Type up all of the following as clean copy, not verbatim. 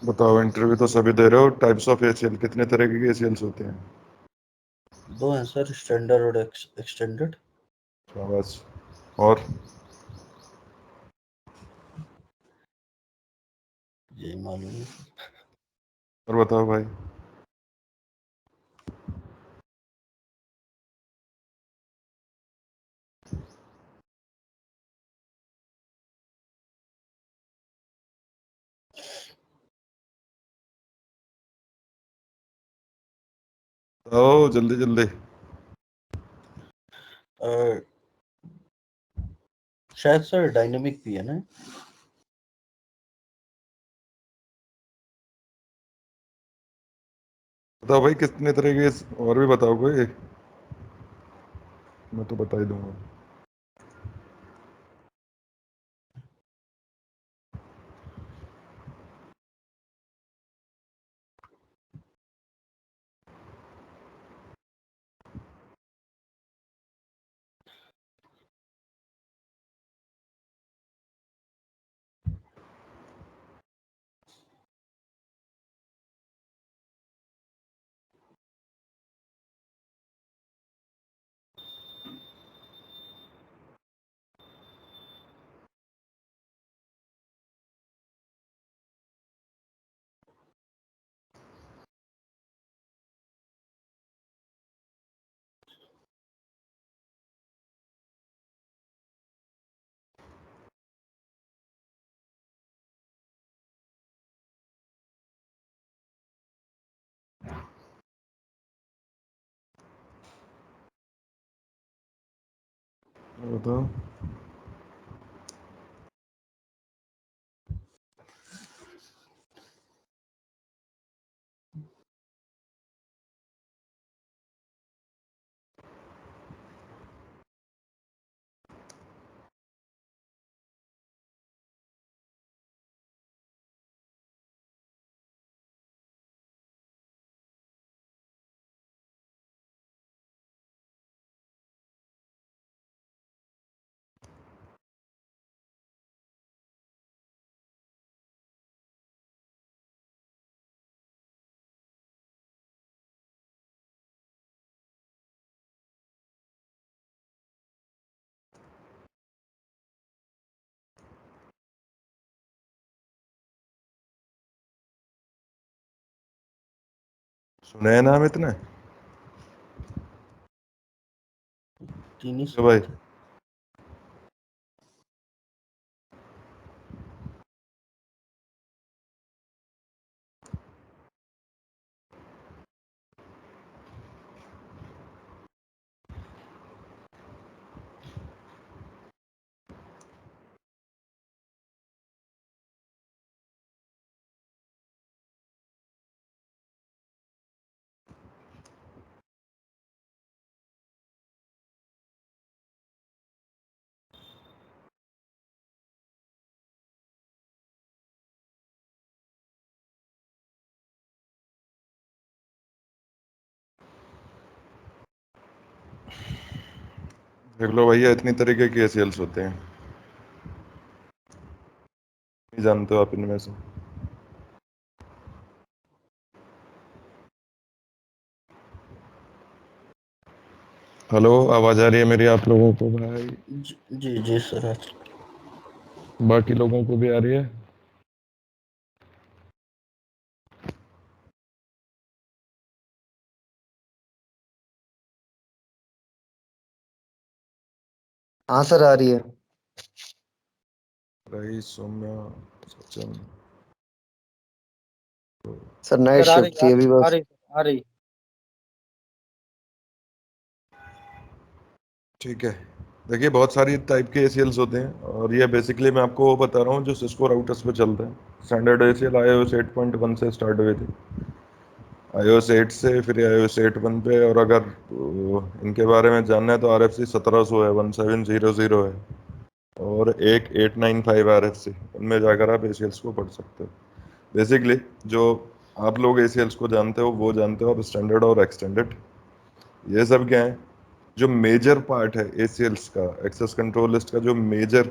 बताओ, इंटरव्यू तो सभी दे रहे हो। टाइप्स ऑफ एसीएल, कितने तरह के एसीएल्स होते हैं? दो हैं सर, स्टैंडर्ड और एक्सटेंडेड। बस। और ये मालूम है। और बताओ भाई। बताओ जल्दी जल्दी। अ, शायद सर डायनेमिक भी है ना। बताओ भाई कितने तरह के, और भी बताओ कोई। मैं तो बता ही दूंगा। बताओ। सुने हैं नाम इतने? तीन ही क्यों सुने भाई? थे। देख लो भैया, इतनी तरीके के एसीएल्स होते हैं। नहीं जानते हो आप इनमें से? हेलो, आवाज आ रही है मेरी आप लोगों को भाई? जी जी सर। बाकी लोगों को भी आ रही है? हाँ सर, आ रही है। रही, Saumya, Sachin. Sir night sir आ रही शिफ्ट थी अभी आ बस। रही आ रही। ठीक है। देखिए, बहुत सारी टाइप के एसीएल्स होते हैं, और ये बेसिकली मैं आपको वो बता रहा हूँ जो सिस्को राउटर्स पे चलते हैं। स्टैंडर्ड एसीएल iOS 8.1 से स्टार्ट हुए थे। iOS 8 से फिर iOS 8.1 पे, और अगर इनके बारे में जानना है तो RFC 1700 है, 1700 है, और एक 895 RFC। उनमें जाकर आप एसीएल्स को पढ़ सकते हो। बेसिकली जो आप लोग एसीएल्स को जानते हो वो जानते हो आप स्टैंडर्ड और एक्सटेंडेड। ये सब क्या है? जो मेजर पार्ट है एसीएल्स का, एक्सेस कंट्रोल लिस्ट का जो मेजर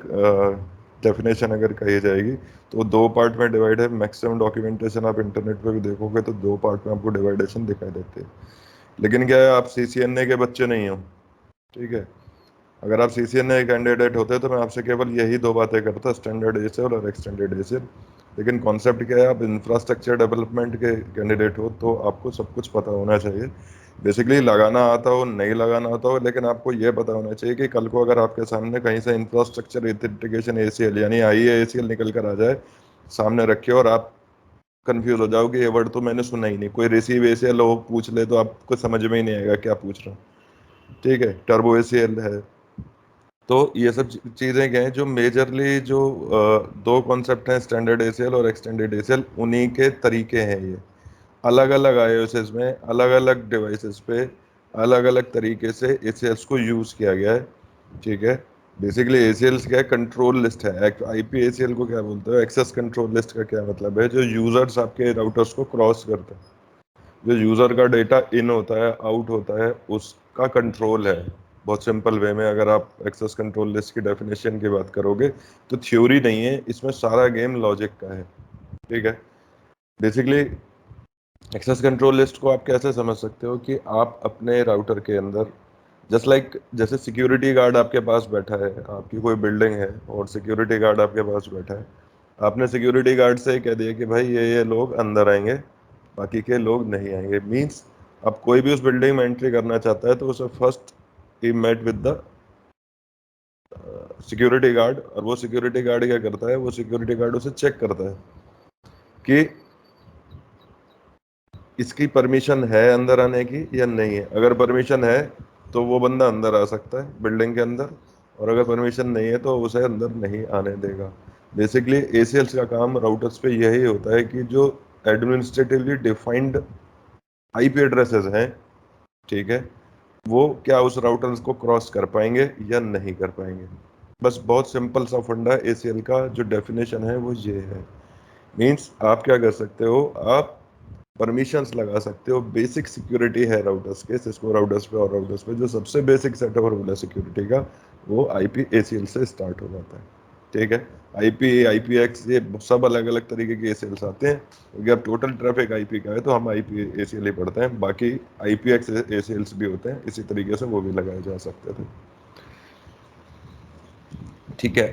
डेफिनेशन अगर कही जाएगी तो दो पार्ट में डिवाइड है। मैक्सिमम डॉक्यूमेंटेशन आप इंटरनेट पे भी देखोगे तो दो पार्ट में आपको डिवाइडेशन दिखाई देती है। लेकिन क्या है, आप सीसीएनए के बच्चे नहीं हो, ठीक है। अगर आप सीसीएनए कैंडिडेट होते तो मैं आपसे केवल यही दो बातें करता, स्टैंडर्ड एसीएल और एक्सटेंडेड एसीएल। लेकिन कॉन्सेप्ट क्या है, आप इंफ्रास्ट्रक्चर डेवलपमेंट के कैंडिडेट हो तो आपको सब कुछ पता होना चाहिए। बेसिकली लगाना आता हो नहीं लगाना आता हो, लेकिन आपको ये पता होना चाहिए कि कल को अगर आपके सामने कहीं से इंफ्रास्ट्रक्चर इंटीग्रेशन एसीएल यानी आईएएसीएल निकल कर आ जाए सामने रखे और आप कंफ्यूज हो जाओ कि ये वर्ड तो मैंने सुना ही नहीं, कोई रिसीव एसीएल हो पूछ ले तो आपको समझ में ही नहीं आएगा क्या पूछ रहा हूँ, ठीक है। टर्बो एसीएल है। तो ये सब चीजें क्या हैं जो मेजरली जो दो कॉन्सेप्ट हैं, स्टैंडर्ड एसीएल और एक्सटेंडेड एसीएल, उन्हीं के तरीके हैं ये। अलग अलग आईओएस में अलग अलग डिवाइसेस पे अलग अलग तरीके से एसीएल्स को यूज किया गया है, ठीक है। बेसिकली एसीएल्स क्या है, कंट्रोल लिस्ट है। आईपी एसीएल को क्या बोलते हैं, एक्सेस कंट्रोल लिस्ट का क्या मतलब है, जो यूजर्स आपके राउटर्स को क्रॉस करते हैं, जो यूजर का डेटा इन होता है आउट होता है उसका कंट्रोल है। बहुत सिंपल वे में अगर आप एक्सेस कंट्रोल लिस्ट की डेफिनेशन की बात करोगे तो थ्योरी नहीं है इसमें, सारा गेम लॉजिक का है, ठीक है। बेसिकली एक्सेस कंट्रोल लिस्ट को आप कैसे समझ सकते हो कि आप अपने राउटर के अंदर जस्ट लाइक जैसे सिक्योरिटी गार्ड आपके पास बैठा है, आपकी कोई बिल्डिंग है और सिक्योरिटी गार्ड आपके पास बैठा है, आपने सिक्योरिटी गार्ड से कह दिया कि भाई ये लोग अंदर आएंगे बाकी के लोग नहीं आएंगे। मींस अब कोई भी उस बिल्डिंग में एंट्री करना चाहता है तो उसे फर्स्ट ही met with the security guard, और वो सिक्योरिटी गार्ड क्या करता है, वो सिक्योरिटी गार्ड उसे चेक करता है कि इसकी परमिशन है अंदर आने की या नहीं है। अगर परमिशन है तो वो बंदा अंदर आ सकता है बिल्डिंग के अंदर, और अगर परमिशन नहीं है तो उसे अंदर नहीं आने देगा। बेसिकली एसीएल्स का काम राउटर्स पे यही होता है कि जो एडमिनिस्ट्रेटिवली डिफाइंड आईपी एड्रेसेस हैं, ठीक है, वो क्या उस राउटर्स को क्रॉस कर पाएंगे या नहीं कर पाएंगे। बस बहुत सिंपल सा फंडा एसीएल का जो डेफिनेशन है वो ये है। मीन्स आप क्या कर सकते हो, आप परमिशंस लगा सकते हो। बेसिक सिक्योरिटी है राउटर्स के, सिस्को राउटर्स पे और राउटर्स पे जो सबसे बेसिक सेटअप और रूल है सिक्योरिटी का, वो आईपी एसीएल से स्टार्ट हो जाता है, ठीक है। आईपी आईपीएक्स ये सब अलग अलग तरीके के एसीएल्स आते हैं, क्योंकि अब टोटल ट्रैफिक आईपी का है तो हम आईपी एसीएल ही पढ़ते हैं, बाकी आईपीएक्स एसीएल्स भी होते हैं, इसी तरीके से वो भी लगाए जा सकते थे, ठीक है।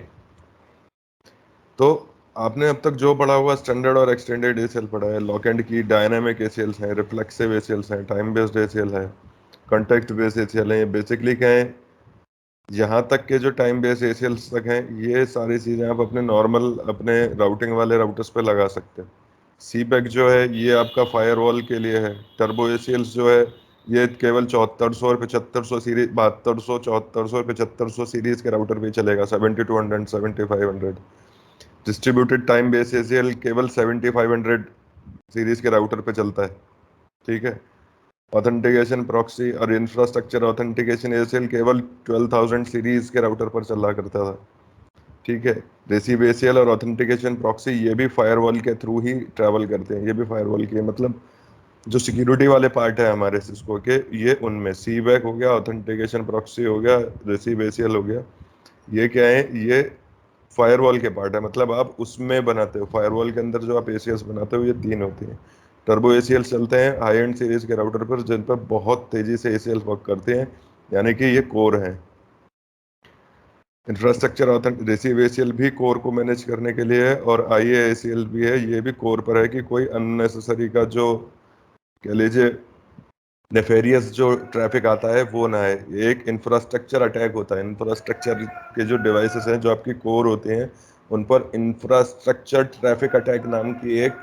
तो आपने अब तक जो पढ़ा हुआ स्टैंडर्ड और एक्सटेंडेड एसीएल पढ़ा है, लॉक एंड की, डायनामिक एसीएल्स हैं, रिफ्लेक्सिव एसीएल्स हैं, टाइम बेस्ड एसीएल है, कॉन्टेक्स्ट बेस्ड एसीएल है। बेसिकली क्या है, यहाँ तक के जो टाइम बेस्ड एसीएल्स तक हैं ये सारी चीज़ें आप अपने नॉर्मल अपने राउटिंग वाले राउटर्स पे लगा सकते हैं। सीपैक जो है ये आपका फायरवॉल के लिए है। टर्बो एसीएल्स जो है ये केवल 7400 और 7500 सीरीज, 7200, 7400 और 7500 सीरीज के राउटर पे चलेगा, 7200 7500। डिस्ट्रीब्यूटेड टाइम बेस एसीएल केवल 7500 सीरीज के राउटर पे चलता है, ठीक है। ऑथेंटिकेशन प्रॉक्सी और इंफ्रास्ट्रक्चर ऑथेंटिकेशन एसीएल केवल 12000 सीरीज के राउटर पर चला करता था, ठीक है। रिसीव एसीएल और ऑथेंटिकेशन प्रॉक्सी ये भी फायरवॉल के थ्रू ही ट्रैवल करते हैं, ये भी फायरवॉल के मतलब जो सिक्योरिटी वाले पार्ट है हमारे सिस्को के, ये उनमें सीबैक हो गया, ऑथेंटिकेशन प्रॉक्सी हो गया, रिसीव एसीएल हो गया, ये क्या है, ये फायरवॉल के पार्ट है। मतलब आप उसमें बनाते हो, फायरवॉल के अंदर जो आप एसीएस बनाते हो ये तीन होती हैं। टर्बो एसीएल चलते हैं हाई एंड सीरीज के राउटर पर जिन पर बहुत तेजी से एसीएल वर्क करते हैं, यानी कि ये कोर हैं। इंफ्रास्ट्रक्चर रिसीव एसीएल भी कोर को मैनेज करने के लिए है, और आईए एसीएल भी है, ये भी कोर पर है कि कोई अननेसेसरी का जो कह लीजिए नेफेरियस जो ट्रैफिक आता है वो ना है। एक इंफ्रास्ट्रक्चर अटैक होता है, इंफ्रास्ट्रक्चर के जो डिवाइसेस हैं जो आपकी कोर होते हैं उन पर इंफ्रास्ट्रक्चर ट्रैफिक अटैक नाम की एक,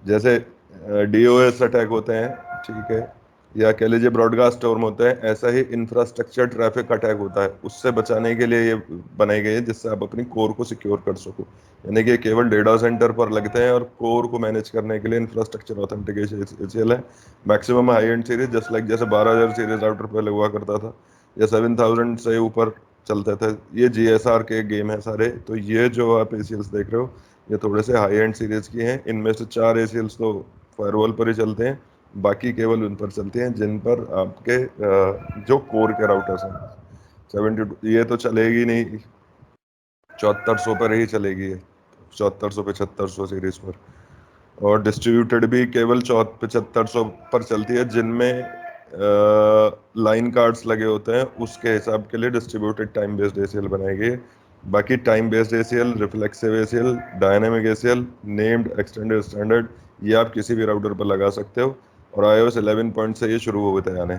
जैसे डीओएस अटैक होते हैं, ठीक है, या कह लीजिए ब्रॉडकास्ट स्टॉर्म होता है, ऐसा ही इंफ्रास्ट्रक्चर ट्रैफिक अटैक होता है। उससे बचाने के लिए ये बनाई गई है जिससे आप अपनी कोर को सिक्योर कर सको। यानी कि केवल डेटा सेंटर पर लगते हैं और कोर को मैनेज करने के लिए इंफ्रास्ट्रक्चर ऑथेंटिकेशन एसीएल है। Maximum high and series just like जैसे 12000 सीरीज राउटर पहले हुआ करता था या 7000 से ऊपर चलते थे, ये जीएसआर के गेम है सारे। तो ये जो आप एसीएल्स देख रहे हो ये थोड़े से हाई एंड सीरीज की हैं। इनमें से 4 एसीएल्स तो फायरवॉल पर ही चलते हैं, बाकी केवल उन पर चलते हैं जिन पर आपके जो कोर के राउटर्स हैं। 72 ये तो चलेगी नहीं, 7400 पर ही चलेगी ये, 7400 7500 सीरीज पर। और डिस्ट्रीब्यूटेड भी केवल 7500 पर चलती है, जिनमें लाइन कार्ड्स लगे होते हैं उसके हिसाब के लिए डिस्ट्रीब्यूटेड टाइम बेस्ड एसीएल बनाई गई है। बाकी time based ACL, reflexive ACL, dynamic ACL, named, extended, standard, ये आप किसी भी राउटर पर लगा सकते हो। और iOS 11 पॉइंट से ये शुरू हुए आने,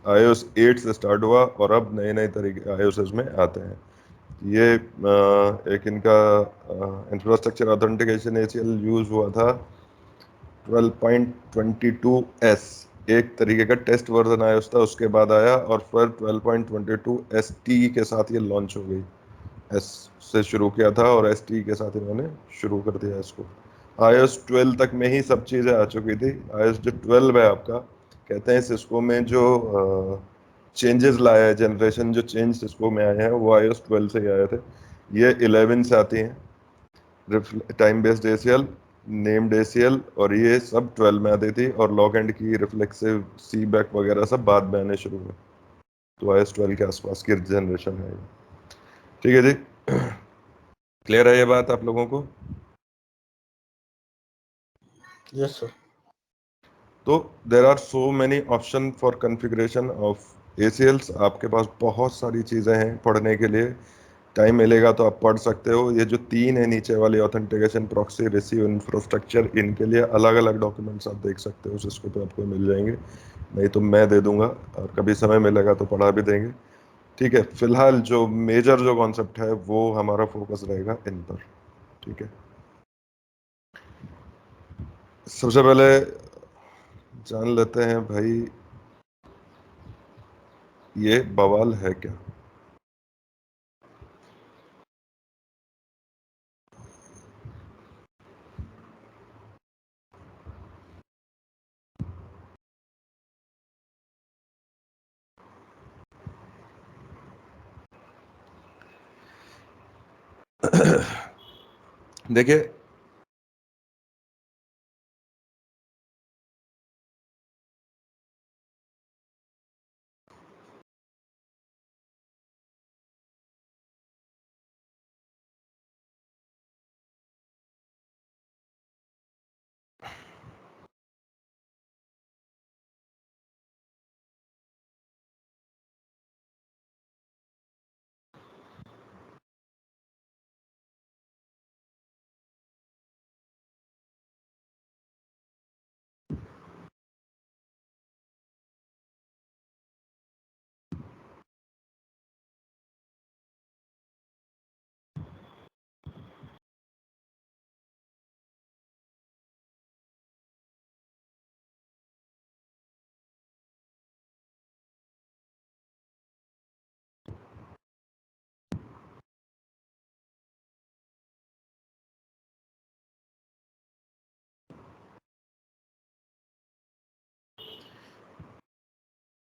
iOS 8 से स्टार्ट हुआ और अब नए नए तरीके iOS में आते हैं। ये एक इनका इंफ्रास्ट्रक्चर ऑथेंटिकेशन एसीएल यूज हुआ था 12.22s, एक तरीके का टेस्ट वर्जन आया उसका, उसके बाद आया, और फिर 12.22st के साथ ये लॉन्च हो गई। एस से शुरू किया था और st के साथ इन्होंने शुरू कर दिया इसको। iOS 12 तक में ही सब चीज़ें आ चुकी थी। iOS जो 12 है आपका, कहते हैं सिस्को में जो चेंजेस लाया है, जनरेशन जो चेंज सिस्को में आए हैं वो iOS 12 से ही आए थे। ये 11 से आती हैं, time based ACL, named ACL, और ये सब 12 में आती थी, और लॉक एंड की, रिफ्लेक्सिव, सी बैक वगैरह सब बाद में आने शुरू हुए। तो iOS 12 के आसपास की जनरेशन है ये। ठीक है जी, क्लियर है ये बात आप लोगों को? Yes, sir. तो there are so many option for configuration of ACLs. आपके पास बहुत सारी चीज़ें हैं पढ़ने के लिए, टाइम मिलेगा तो आप पढ़ सकते हो। ये जो तीन है नीचे वाली, ऑथेंटिकेशन, प्रॉक्सी, रिसीव, इंफ्रास्ट्रक्चर, इनके लिए अलग अलग डॉक्यूमेंट्स आप देख सकते हो, सिस्को पे आपको मिल जाएंगे, नहीं तो मैं दे दूंगा, और कभी समय मिलेगा तो पढ़ा भी देंगे। ठीक है, फिलहाल जो मेजर जो कॉन्सेप्ट है वो हमारा फोकस रहेगा इन पर। ठीक है, सबसे पहले जान लेते हैं भाई, ये बवाल है क्या। देखिए,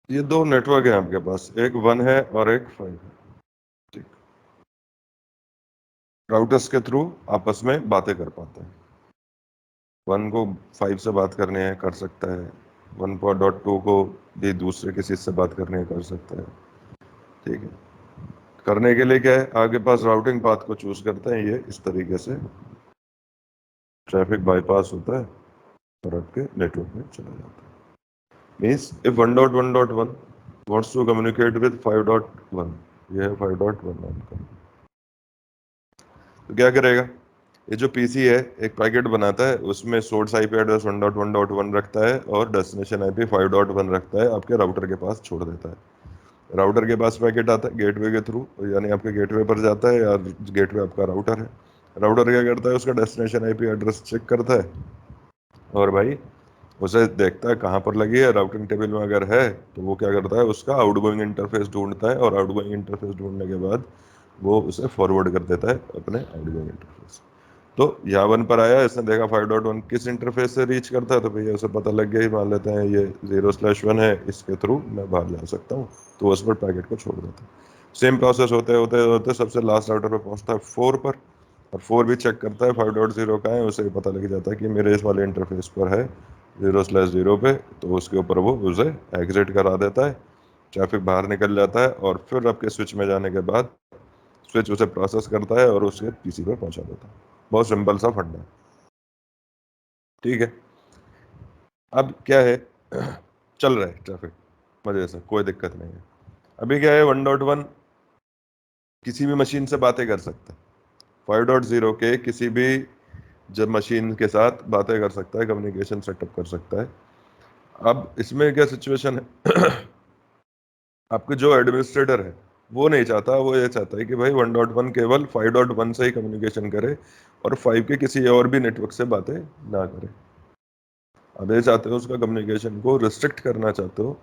ये दो नेटवर्क है आपके पास, एक 1 है और एक 5 है। ठीक, राउटर्स के थ्रू आपस में बातें कर पाते हैं। 1 को 5 से बात करनी है कर सकता है, 1.2 को भी दूसरे किसी से बात करनी है कर सकता है। ठीक है, करने के लिए क्या है, आगे पास राउटिंग पाथ को चूज करते हैं, ये इस तरीके से ट्रैफिक बाईपास होता है और आपके नेटवर्क में चला जाता है। Means if 1.1.1 wants to communicate with 5.1, ये है 5.1 आपका, तो क्या करेगा, ये जो पीसी है एक पैकेट बनाता है, उसमें सोर्स आईपी एड्रेस 1.1.1 रखता है और डेस्टिनेशन आईपी 5.1 रखता है, आपके राउटर के पास छोड़ देता है। राउटर के पास पैकेट आता है गेटवे के थ्रू, यानी आपके गेटवे पर जाता है, या गेटवे आपका राउटर है। राउटर क्या करता है, उसका डेस्टिनेशन आईपी एड्रेस चेक करता है, और भाई उसे देखता है कहाँ पर लगी है, राउटिंग टेबल में अगर है तो वो क्या करता है, उसका आउटगोइंग इंटरफेस ढूंढता है, और आउटगोइंग इंटरफेस ढूंढने के बाद वो उसे फॉरवर्ड कर देता है अपने आउटगोइंग इंटरफेस। तो यहाँ 1 पर आया, इसने देखा 5.1 किस इंटरफेस से रीच करता है, तो भैया उसे पता लग गया ही, मान लेते हैं ये 0/1 है, इसके थ्रू मैं बाहर जा सकता हूँ, तो उस पर पैकेट को छोड़ देता है। सेम प्रोसेस होते होते होते सबसे लास्ट राउटर पर पहुँचता है 4 पर, और 4 भी चेक करता है 5.0 का है, उसे पता लग जाता है कि मेरे इस वाले इंटरफेस पर है 0/0 पे, तो उसके ऊपर वो उसे एग्जिट करा देता है, ट्रैफिक बाहर निकल जाता है, और फिर आपके स्विच में जाने के बाद स्विच उसे प्रोसेस करता है और उसके पीसी पर पहुंचा देता है। बहुत सिंपल सा फंडा है, ठीक है। अब क्या है, चल रहा है ट्रैफिक मजे से, कोई दिक्कत नहीं है। अभी क्या है, 1.1 किसी भी मशीन से बातें कर सकता है, 5.0 के किसी भी जब मशीन के साथ बातें कर सकता है, कम्युनिकेशन सेटअप कर सकता है। अब इसमें क्या सिचुएशन है, आपके जो एडमिनिस्ट्रेटर है वो नहीं चाहता, वो ये चाहता है कि भाई 1.1 केवल 5.1 से ही कम्युनिकेशन करे और 5 के किसी और भी नेटवर्क से बातें ना करे। अब ये चाहते हो उसका कम्युनिकेशन को रिस्ट्रिक्ट करना चाहते हो,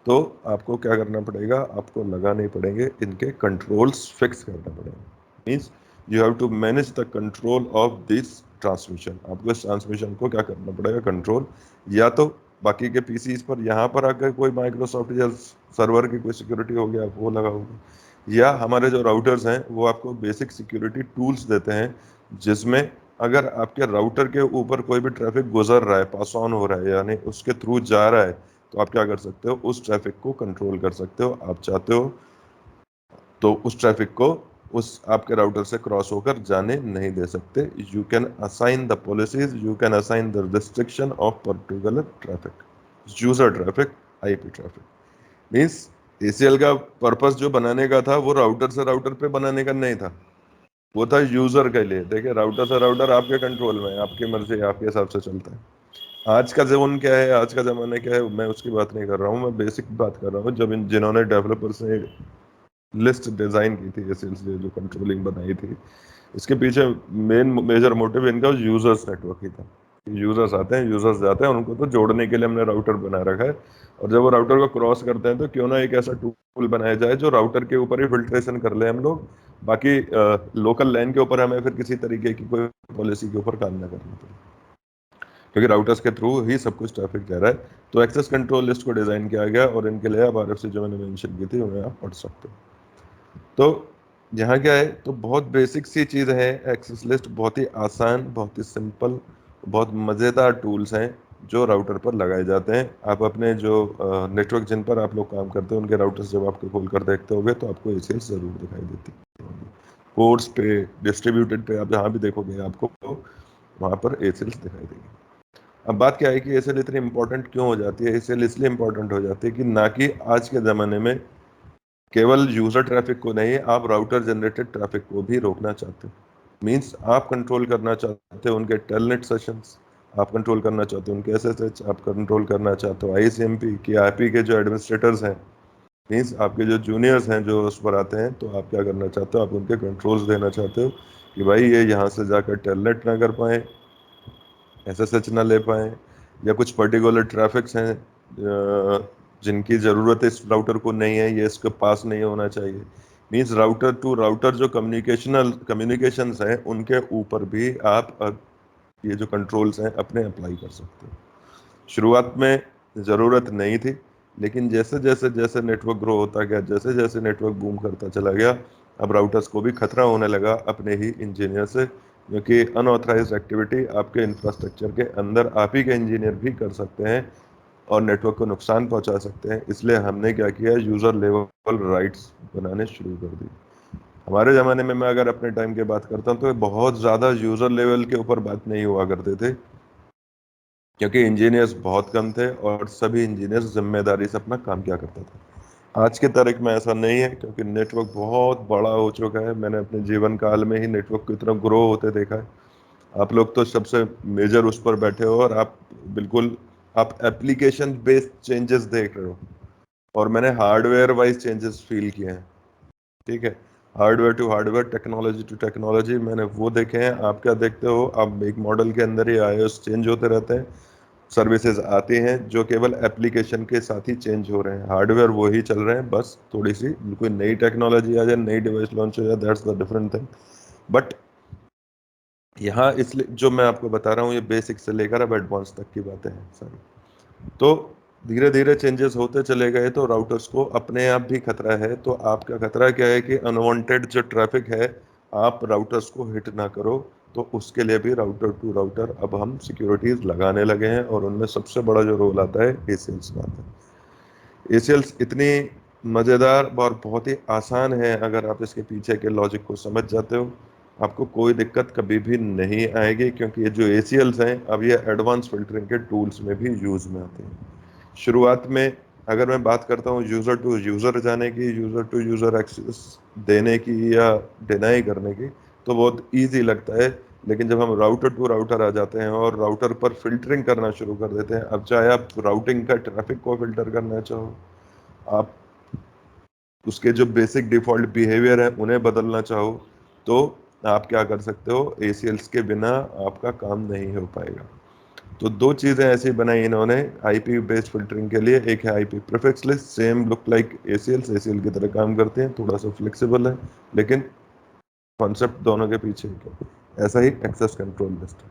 तो आपको क्या करना पड़ेगा, आपको लगाने पड़ेंगे इनके कंट्रोल्स, फिक्स करना पड़ेगा। Means you have to manage the control of this transmission. आपको इस ट्रांसमिशन को क्या करना पड़ेगा, कंट्रोल। या तो बाकी के पीसीज पर यहाँ पर आकर कोई माइक्रोसॉफ्ट या सर्वर की कोई सिक्योरिटी हो गया वो लगाओगे, या हमारे जो राउटर्स हैं वो आपको बेसिक सिक्योरिटी टूल्स देते हैं, जिसमें अगर आपके राउटर के ऊपर कोई भी ट्रैफिक गुजर रहा है, पास ऑन हो रहा है, यानी उसके थ्रू जा रहा है, तो आप क्या कर सकते हो, उस ट्रैफिक को कंट्रोल कर सकते हो। आप चाहते हो तो उस ट्रैफिक को उस आपके राउटर से क्रॉस होकर जाने नहीं दे सकते। You can assign the policies, you can assign the restriction of particular traffic, user traffic, IP traffic. Means ACL का पर्पस जो बनाने का था वो राउटर से राउटर पे बनाने का नहीं था, वो था यूजर के लिए। देखिए, राउटर से राउटर आपके कंट्रोल में है, आपकी मर्जी, आपके हिसाब से चलता है। आज का जोन क्या है, आज का जमाना क्या है, मैं उसकी बात नहीं कर रहा हूँ, मैं बेसिक बात कर रहा हूँ। जब जिन्होंने डेवलपर्स ने लिस्ट डिजाइन की थी, एसेंशियली जो कंट्रोलिंग बनाई थी, इसके पीछे मेन मेजर मोटिव इनका यूजर्स नेटवर्क ही था। यूजर्स आते हैं, यूजर्स जाते हैं, उनको तो जोड़ने के लिए हमने राउटर बना रखा है। और जब वो राउटर को क्रॉस करते हैं तो क्यों ना एक ऐसा टूल बनाया जाए जो राउटर के ऊपर ही फिल्ट्रेशन कर ले हम लोग, बाकी लोकल लाइन के ऊपर हमें फिर किसी तरीके की कोई पॉलिसी के ऊपर काम ना करना पड़े, क्योंकि राउटर्स के थ्रू ही सब कुछ ट्रैफिक जा रहा है। तो एक्सेस कंट्रोल लिस्ट को डिजाइन किया गया और इनके लिए आप आरएफसी जो मैंने मेंशन की थी उन्हें आप पढ़ सकते हो। तो यहाँ क्या है, तो बहुत बेसिक सी चीज़ है एक्सेस लिस्ट, बहुत ही आसान, बहुत ही सिंपल, बहुत मज़ेदार टूल्स हैं जो राउटर पर लगाए जाते हैं। आप अपने जो नेटवर्क जिन पर आप लोग काम करते हैं उनके राउटर्स जब आपको खोल कर देखते होगे तो आपको एसीएस ज़रूर दिखाई देती होगी। पोर्ट्स पे, डिस्ट्रीब्यूटेड पे आप जहाँ भी देखोगे आपको वहाँ पर एसीएस दिखाई देगी। अब बात क्या है कि एसीएल इतनी इंपॉर्टेंट क्यों हो जाती है, एसीएल इसलिए इंपॉर्टेंट हो जाती है कि ना कि आज के ज़माने में केवल यूजर ट्रैफिक को नहीं, आप राउटर जनरेटेड ट्रैफिक को भी रोकना चाहते हो। मींस आप कंट्रोल करना चाहते हो उनके टेलनेट सेशंस, आप कंट्रोल करना चाहते हो उनके एसएसएच, आप कंट्रोल करना चाहते हो आईसीएमपी की आईपी के जो एडमिनिस्ट्रेटर्स हैं, मींस आपके जो जूनियर्स हैं जो उस पर आते हैं, तो आप क्या करना चाहते हो, आप उनके कंट्रोल्स देना चाहते हो कि भाई ये यहाँ से जाकर टेलनेट ना कर पाए, एसएसएच ना ले पाए, या कुछ पर्टिकुलर ट्रैफिक्स हैं जिनकी ज़रूरत इस राउटर को नहीं है, ये इसके पास नहीं होना चाहिए। मीन्स राउटर टू राउटर जो कम्युनिकेशंस हैं उनके ऊपर भी आप ये जो कंट्रोल्स हैं अपने अप्लाई कर सकते हो। शुरुआत में ज़रूरत नहीं थी, लेकिन जैसे जैसे जैसे नेटवर्क ग्रो होता गया, जैसे जैसे नेटवर्क बूम करता चला गया, अब राउटर्स को भी खतरा होने लगा अपने ही इंजीनियर से, क्योंकि अनऑथराइज्ड एक्टिविटी आपके इंफ्रास्ट्रक्चर के अंदर आप ही के इंजीनियर भी कर सकते हैं और नेटवर्क को नुकसान पहुंचा सकते हैं। इसलिए हमने क्या किया, यूज़र लेवल राइट्स बनाने शुरू कर दी। हमारे ज़माने में मैं अगर अपने टाइम की बात करता हूँ तो बहुत ज़्यादा यूज़र लेवल के ऊपर बात नहीं हुआ करते थे, क्योंकि इंजीनियर्स बहुत कम थे और सभी इंजीनियर्स जिम्मेदारी से अपना काम किया करते थे। आज के तारीख में ऐसा नहीं है, क्योंकि नेटवर्क बहुत बड़ा हो चुका है। मैंने अपने जीवन काल में ही नेटवर्क की तरफ ग्रो होते देखा है। आप लोग तो सबसे मेजर उस पर बैठे हो और आप बिल्कुल आप एप्लीकेशन बेस्ड चेंजेस देख रहे हो, और मैंने हार्डवेयर वाइज चेंजेस फील किए हैं, ठीक है। Hardware to hardware, technology to technology, मैंने वो देखे हैं। आप क्या देखते हो, आप एक मॉडल के अंदर ही आईओएस चेंज होते रहते हैं, सर्विसेज आती हैं जो केवल एप्लीकेशन के साथ ही चेंज हो रहे हैं, हार्डवेयर वो ही चल रहे हैं, बस थोड़ी सी कोई नई टेक्नोलॉजी आ जाए, नई डिवाइस लॉन्च हो जाए, that's the different thing. But यहाँ इसलिए जो मैं आपको बता रहा हूँ ये बेसिक से लेकर अब एडवांस तक की बातें हैं सारी। तो धीरे धीरे चेंजेस होते चले गए, तो राउटर्स को अपने आप भी खतरा है। तो आपका खतरा क्या है कि अनवांटेड जो ट्रैफिक है आप राउटर्स को हिट ना करो, तो उसके लिए भी राउटर टू राउटर अब हम सिक्योरिटीज लगाने लगे हैं, और उनमें सबसे बड़ा जो रोल आता है एसीएल्स का आता है। एसीएल्स इतनी मज़ेदार और बहुत ही आसान है। अगर आप इसके पीछे के लॉजिक को समझ जाते हो, आपको कोई दिक्कत कभी भी नहीं आएगी, क्योंकि ये जो ACLs हैं अब ये एडवांस फिल्टरिंग के टूल्स में भी यूज़ में आते हैं। शुरुआत में अगर मैं बात करता हूँ यूज़र टू यूज़र जाने की, यूज़र टू यूज़र एक्सेस देने की या डिनाई करने की, तो बहुत ईजी लगता है। लेकिन जब हम राउटर टू राउटर आ जाते हैं और राउटर पर फिल्टरिंग करना शुरू कर देते हैं, अब चाहे आप राउटिंग का ट्रैफिक को फिल्टर करना चाहो, आप उसके जो बेसिक डिफॉल्ट बिहेवियर है उन्हें बदलना चाहो, तो आप क्या कर सकते हो, ACLs के बिना आपका काम नहीं हो पाएगा। तो दो चीज़ें ऐसी बनाई इन्होंने IP बेस्ड फिल्टरिंग के लिए। एक है IP prefix list, same look like ACL की तरह काम करते हैं, थोड़ा सा फ्लेक्सिबल है, लेकिन कॉन्सेप्ट दोनों के पीछे एक है। ऐसा ही एक्सेस कंट्रोल लिस्ट है।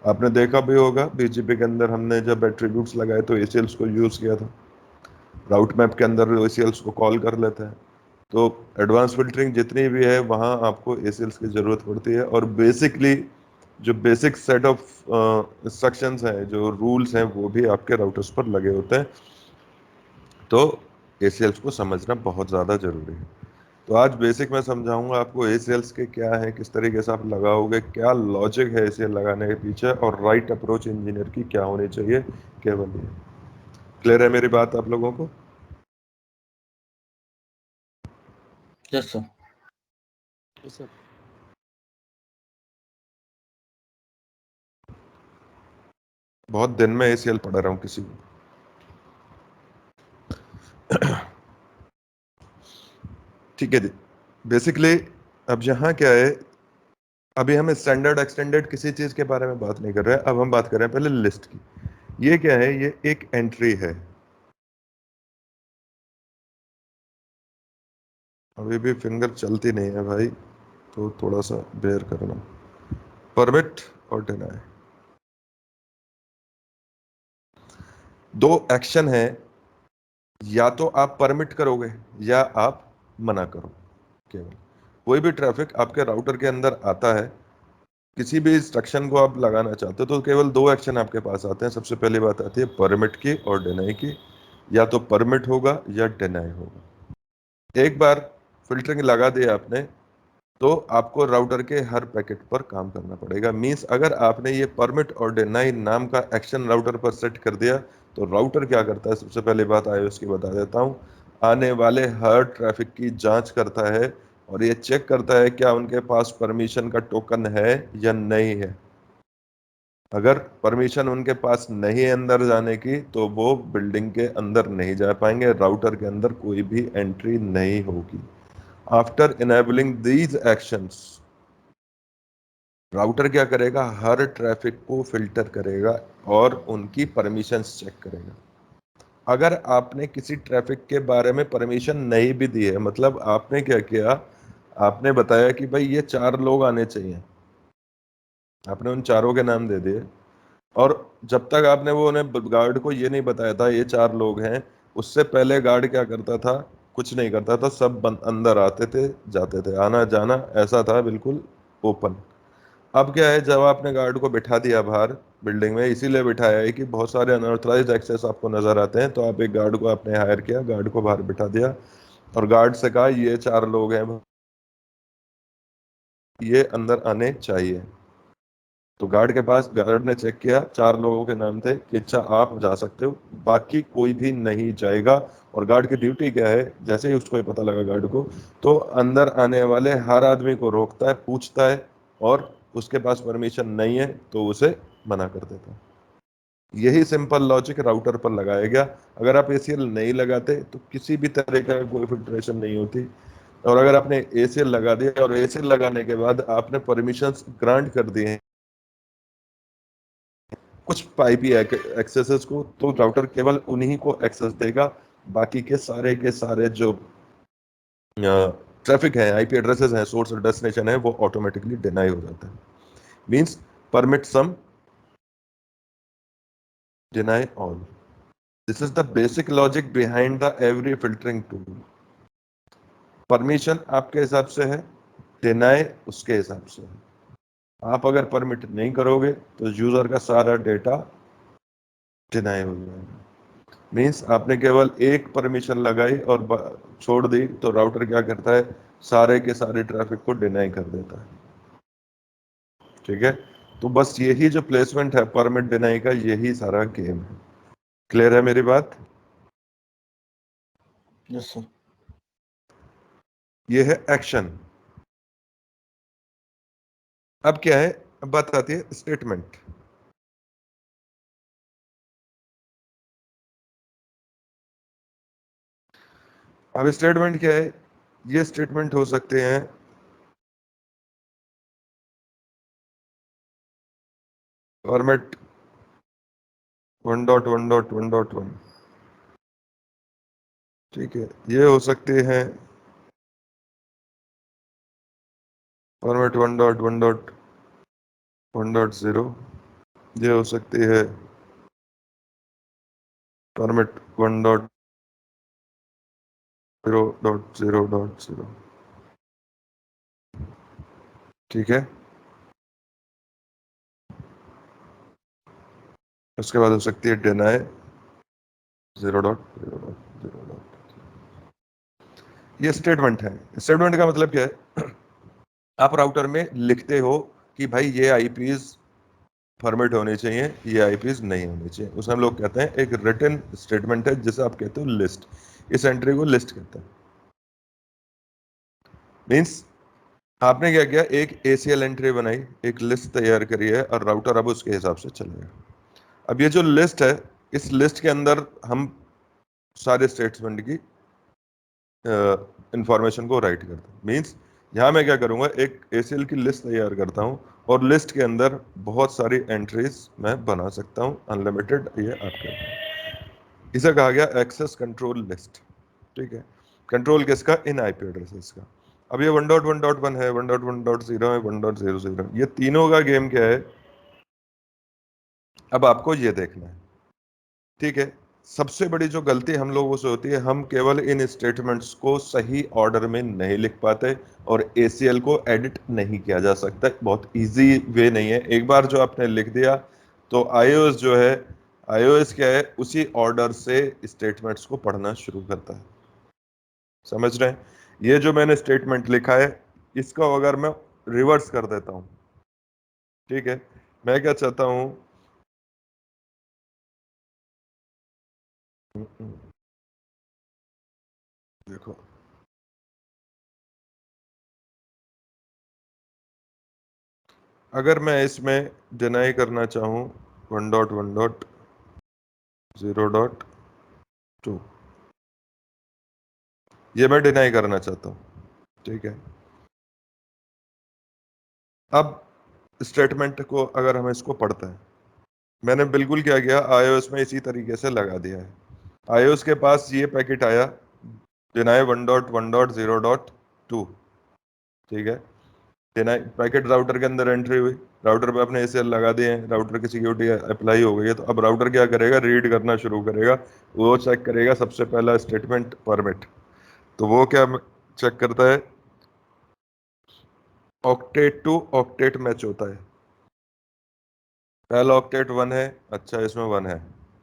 आपने देखा भी होगा BGP के अंदर हमने जब एट्रीब्यूट्स लगाए तो ACLs को यूज़ किया था, राउट मैप के अंदर ACLs को कॉल कर लेते हैं। तो एडवांस फिल्टरिंग जितनी भी है वहाँ आपको ACLs की ज़रूरत पड़ती है, और बेसिकली जो बेसिक सेट ऑफ इंस्ट्रक्शंस हैं, जो रूल्स हैं, वो भी आपके राउटर्स पर लगे होते हैं। तो ACLs को समझना बहुत ज़्यादा ज़रूरी है। तो आज बेसिक मैं समझाऊंगा आपको ACLs के क्या है, किस तरीके से आप लगाओगे, क्या लॉजिक है ACL लगाने के पीछे, और राइट अप्रोच इंजीनियर की क्या होनी चाहिए, केवल ये। क्लियर है मेरी बात आप लोगों को? Yes sir. सर बहुत दिन में ACL पढ़ा रहा हूँ किसी को। ठीक है जी। बेसिकली अब यहाँ क्या है, अभी हम स्टैंडर्ड एक्सटेंडेड किसी चीज के बारे में बात नहीं कर रहे हैं, अब हम बात कर रहे हैं पहले लिस्ट की। ये क्या है, ये एक एंट्री है। अभी भी फिंगर चलती नहीं है भाई, तो थोड़ा सा बेयर करना। परमिट और डिनाई, दो एक्शन है, या तो आप परमिट करोगे या आप मना करो। केवल कोई भी ट्रैफिक आपके राउटर के अंदर आता है, किसी भी इंस्ट्रक्शन को आप लगाना चाहते हो, तो केवल दो एक्शन आपके पास आते हैं। सबसे पहली बात आती है परमिट की और डिनाई की। या तो परमिट होगा या डिनाई होगा। एक बार फिल्टरिंग लगा दिया आपने, तो आपको राउटर के हर पैकेट पर काम करना पड़ेगा। मींस अगर आपने ये परमिट और डिनाई नाम का एक्शन राउटर पर सेट कर दिया, तो राउटर क्या करता है, सबसे पहली बात आए उसकी बता देता हूँ। आने वाले हर ट्रैफिक की जांच करता है और ये चेक करता है क्या उनके पास परमिशन का टोकन है या नहीं है। अगर परमिशन उनके पास नहीं है अंदर जाने की, तो वो बिल्डिंग के अंदर नहीं जा पाएंगे, राउटर के अंदर कोई भी एंट्री नहीं होगी। After enabling these actions, router क्या करेगा, हर ट्रैफिक को फिल्टर करेगा और उनकी परमिशंस चेक करेगा। अगर आपने किसी ट्रैफिक के बारे में परमिशन नहीं भी दी है, मतलब आपने क्या किया, आपने बताया कि भाई ये 4 लोग आने चाहिए, आपने उन चारों के नाम दे दिए, और जब तक आपने वो उन्हें गार्ड को ये नहीं बताया था ये 4 लोग हैं, उससे पहले गार्ड क्या करता था, कुछ नहीं करता था, सब अंदर आते थे जाते थे, आना जाना ऐसा था बिल्कुल ओपन। अब क्या है, जब आपने गार्ड को बिठा दिया बाहर बिल्डिंग में, इसीलिए बिठाया है कि बहुत सारे अनऑथराइज्ड एक्सेस आपको नजर आते हैं, तो आप एक गार्ड को आपने हायर किया, गार्ड को बाहर बिठा दिया और गार्ड से कहा ये 4 लोग हैं, ये अंदर आने चाहिए। तो गार्ड के पास, गार्ड ने चेक किया, 4 लोगों के नाम थे कि अच्छा आप जा सकते हो, बाकी कोई भी नहीं जाएगा। और गार्ड की ड्यूटी क्या है, जैसे ही उसको ये पता लगा गार्ड को, तो अंदर आने वाले हर आदमी को रोकता है, पूछता है, और उसके पास परमिशन नहीं है तो उसे मना कर देता है। यही सिंपल लॉजिक राउटर पर लगाया गया। अगर आप ACL नहीं लगाते तो किसी भी तरह का कोई फिल्ट्रेशन नहीं होती। और अगर आपने ACL लगा दिया और ACL लगाने के बाद आपने परमिशंस ग्रांट कर दिए हैं कुछ आईपी एक्सेसेस को, तो राउटर केवल उन्हीं को एक्सेस देगा, बाकी के सारे जो ट्रैफिक है, IP एड्रेसेस हैं, सोर्स और डेस्टिनेशन है, वो ऑटोमेटिकली डिनाई हो जाता है। Means permit some, deny all. This is the basic logic behind the every filtering tool. Permission आपके हिसाब से है, डिनाई उसके हिसाब से है। आप अगर परमिट नहीं करोगे तो यूजर का सारा डेटा डिनाई हो जाएगा। मीन्स आपने केवल एक परमिशन लगाई और छोड़ दी तो राउटर क्या करता है, सारे के सारे ट्रैफिक को डिनाई कर देता है। ठीक है, तो बस यही जो प्लेसमेंट है परमिट डिनाई का, यही सारा गेम है। क्लियर है मेरी बात? Yes sir. ये है एक्शन। अब क्या है, अब बात आती है स्टेटमेंट। अब स्टेटमेंट क्या है, ये स्टेटमेंट हो सकते हैं फॉर्मेट 1.1.1.1। ठीक है, ये हो सकते हैं फॉर्मेट 1.1.1.0। ये हो सकती है फॉर्मेट 1.0.0.0। ठीक है, उसके बाद हो सकती है डिनाई 0.0.0. ये स्टेटमेंट है। स्टेटमेंट का मतलब क्या है, आप राउटर में लिखते हो कि भाई ये आईपीज फॉर्मेट होने चाहिए, ये आईपीज नहीं होने चाहिए, उसे हम लोग कहते हैं एक रिटन स्टेटमेंट है, जिसे आप कहते हो लिस्ट। इस एंट्री को लिस्ट कहते हैं। मीन्स आपने क्या किया, एक एसीएल एंट्री बनाई, एक लिस्ट तैयार करी है, और राउटर अब उसके हिसाब से चलेगा। अब ये जो लिस्ट है, इस लिस्ट के अंदर हम सारे स्टेटमेंट की इंफॉर्मेशन को राइट करता हूँ। मीन्स यहाँ मैं क्या करूँगा, एक एसीएल की लिस्ट तैयार करता हूँ, और लिस्ट के अंदर बहुत सारी एंट्रीज मैं बना सकता हूँ, अनलिमिटेड, ये आपके ऊपर। इसे कहा गया एक्सेस कंट्रोल लिस्ट। ठीक है, कंट्रोल किसका, इन आईपी एड्रेसेस का। अब ये 1.1.1 है, 1.1.0 है, 1.00, ये तीनों का गेम क्या है, अब आपको ये देखना है। ठीक है, सबसे बड़ी जो गलती हम लोगों से होती है, हम केवल इन स्टेटमेंट्स को सही ऑर्डर में नहीं लिख पाते, और एसीएल को एडिट नहीं किया जा सकता। बहुत इजी वे नहीं है, एक बार जो आपने लिख दिया तो आईओएस जो है, आईओएस क्या है, उसी ऑर्डर से स्टेटमेंट्स को पढ़ना शुरू करता है। समझ रहे हैं? ये जो मैंने स्टेटमेंट लिखा है, इसको अगर मैं रिवर्स कर देता हूं, ठीक है, मैं क्या चाहता हूं, देखो, अगर मैं इसमें डिनाई करना चाहूँ 1.1.0.2, ये मैं डिनाई करना चाहता हूँ। ठीक है, अब स्टेटमेंट को अगर हम इसको पढ़ते हैं, मैंने बिल्कुल क्या किया, आईओएस में इसी तरीके से लगा दिया है। आईओएस के पास ये पैकेट आया, डिनाई 1.1.0.2। ठीक है, डिनाई पैकेट राउटर के अंदर एंट्री हुई, राउटर पे अपने एसीएल लगा दिए हैं, राउटर की सिक्योरिटी अप्लाई हो गई है, तो अब राउटर क्या करेगा, रीड करना शुरू करेगा। वो चेक करेगा सबसे पहला स्टेटमेंट परमिट। तो वो क्या चेक करता है, ऑक्टेट टू ऑक्टेट मैच होता है। पहला ऑक्टेट 1 है, अच्छा इसमें 1 है,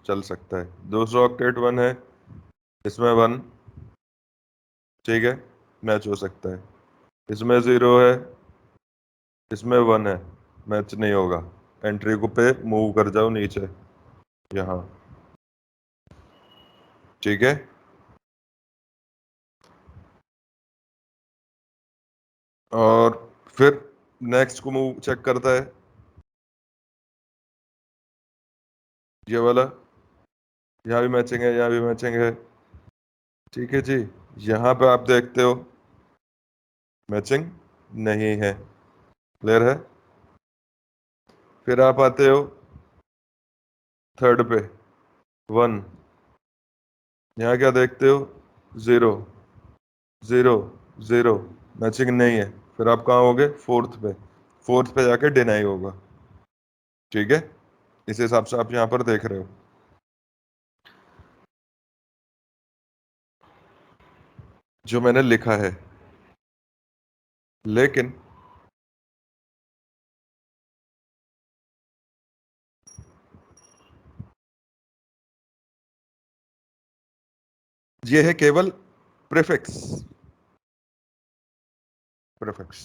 चल सकता है। दूसरा ऑक्टेट 1 है, इसमें 1, ठीक है, मैच हो सकता है। इसमें 0 है, इसमें 1 है, मैच नहीं होगा। एंट्री को पे मूव कर जाओ नीचे, यहाँ। ठीक है, और फिर नेक्स्ट को मूव चेक करता है, ये वाला, यहाँ भी मैचिंग है, यहाँ भी मैचिंग है। ठीक है जी, यहाँ पे आप देखते हो मैचिंग नहीं है। क्लियर है? फिर आप आते हो थर्ड पे, 1, यहाँ क्या देखते हो, 0, 0, 0, मैचिंग नहीं है। फिर आप कहाँ होगे, फोर्थ पे, फोर्थ पे जाके डिनाई होगा। ठीक है, इस हिसाब से आप यहाँ पर देख रहे हो जो मैंने लिखा है। लेकिन ये है केवल प्रीफिक्स, प्रीफिक्स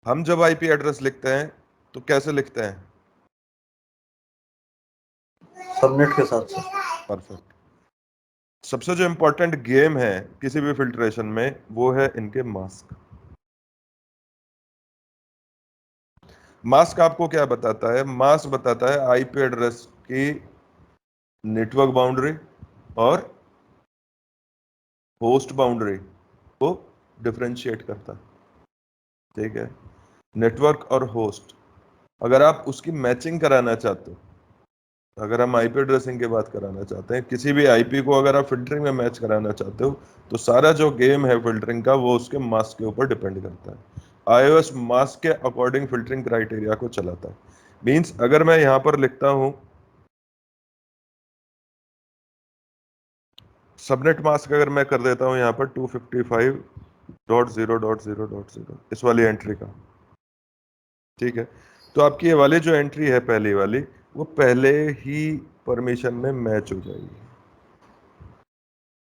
हम जब आईपी एड्रेस लिखते हैं तो कैसे लिखते हैं? सबनेट के साथ से। परफेक्ट। सबसे जो इंपॉर्टेंट गेम है किसी भी फिल्ट्रेशन में वो है इनके मास्क। मास्क आपको क्या बताता है? मास्क बताता है आईपी एड्रेस की नेटवर्क बाउंड्री और होस्ट बाउंड्री को डिफरेंशिएट करता है। ठीक है, नेटवर्क और होस्ट, अगर आप उसकी मैचिंग कराना चाहते हो, अगर हम आईपी एड्रेसिंग की बात कराना चाहते हैं, किसी भी आईपी को अगर आप फिल्टरिंग में मैच कराना चाहते हो, तो सारा जो गेम है फिल्टरिंग का वो उसके मास्क के ऊपर डिपेंड करता है। आईओएस मास्क के अकॉर्डिंग फिल्टरिंग क्राइटेरिया को चलाता है। मींस अगर मैं यहां पर लिखता हूं सबनेट मास्क, अगर मैं कर देता हूं यहां पर 255.0.0.0 इस वाली एंट्री का, ठीक है, तो आपकी ये वाली जो एंट्री है पहली वाली, वो पहले ही परमिशन में मैच हो जाएगी।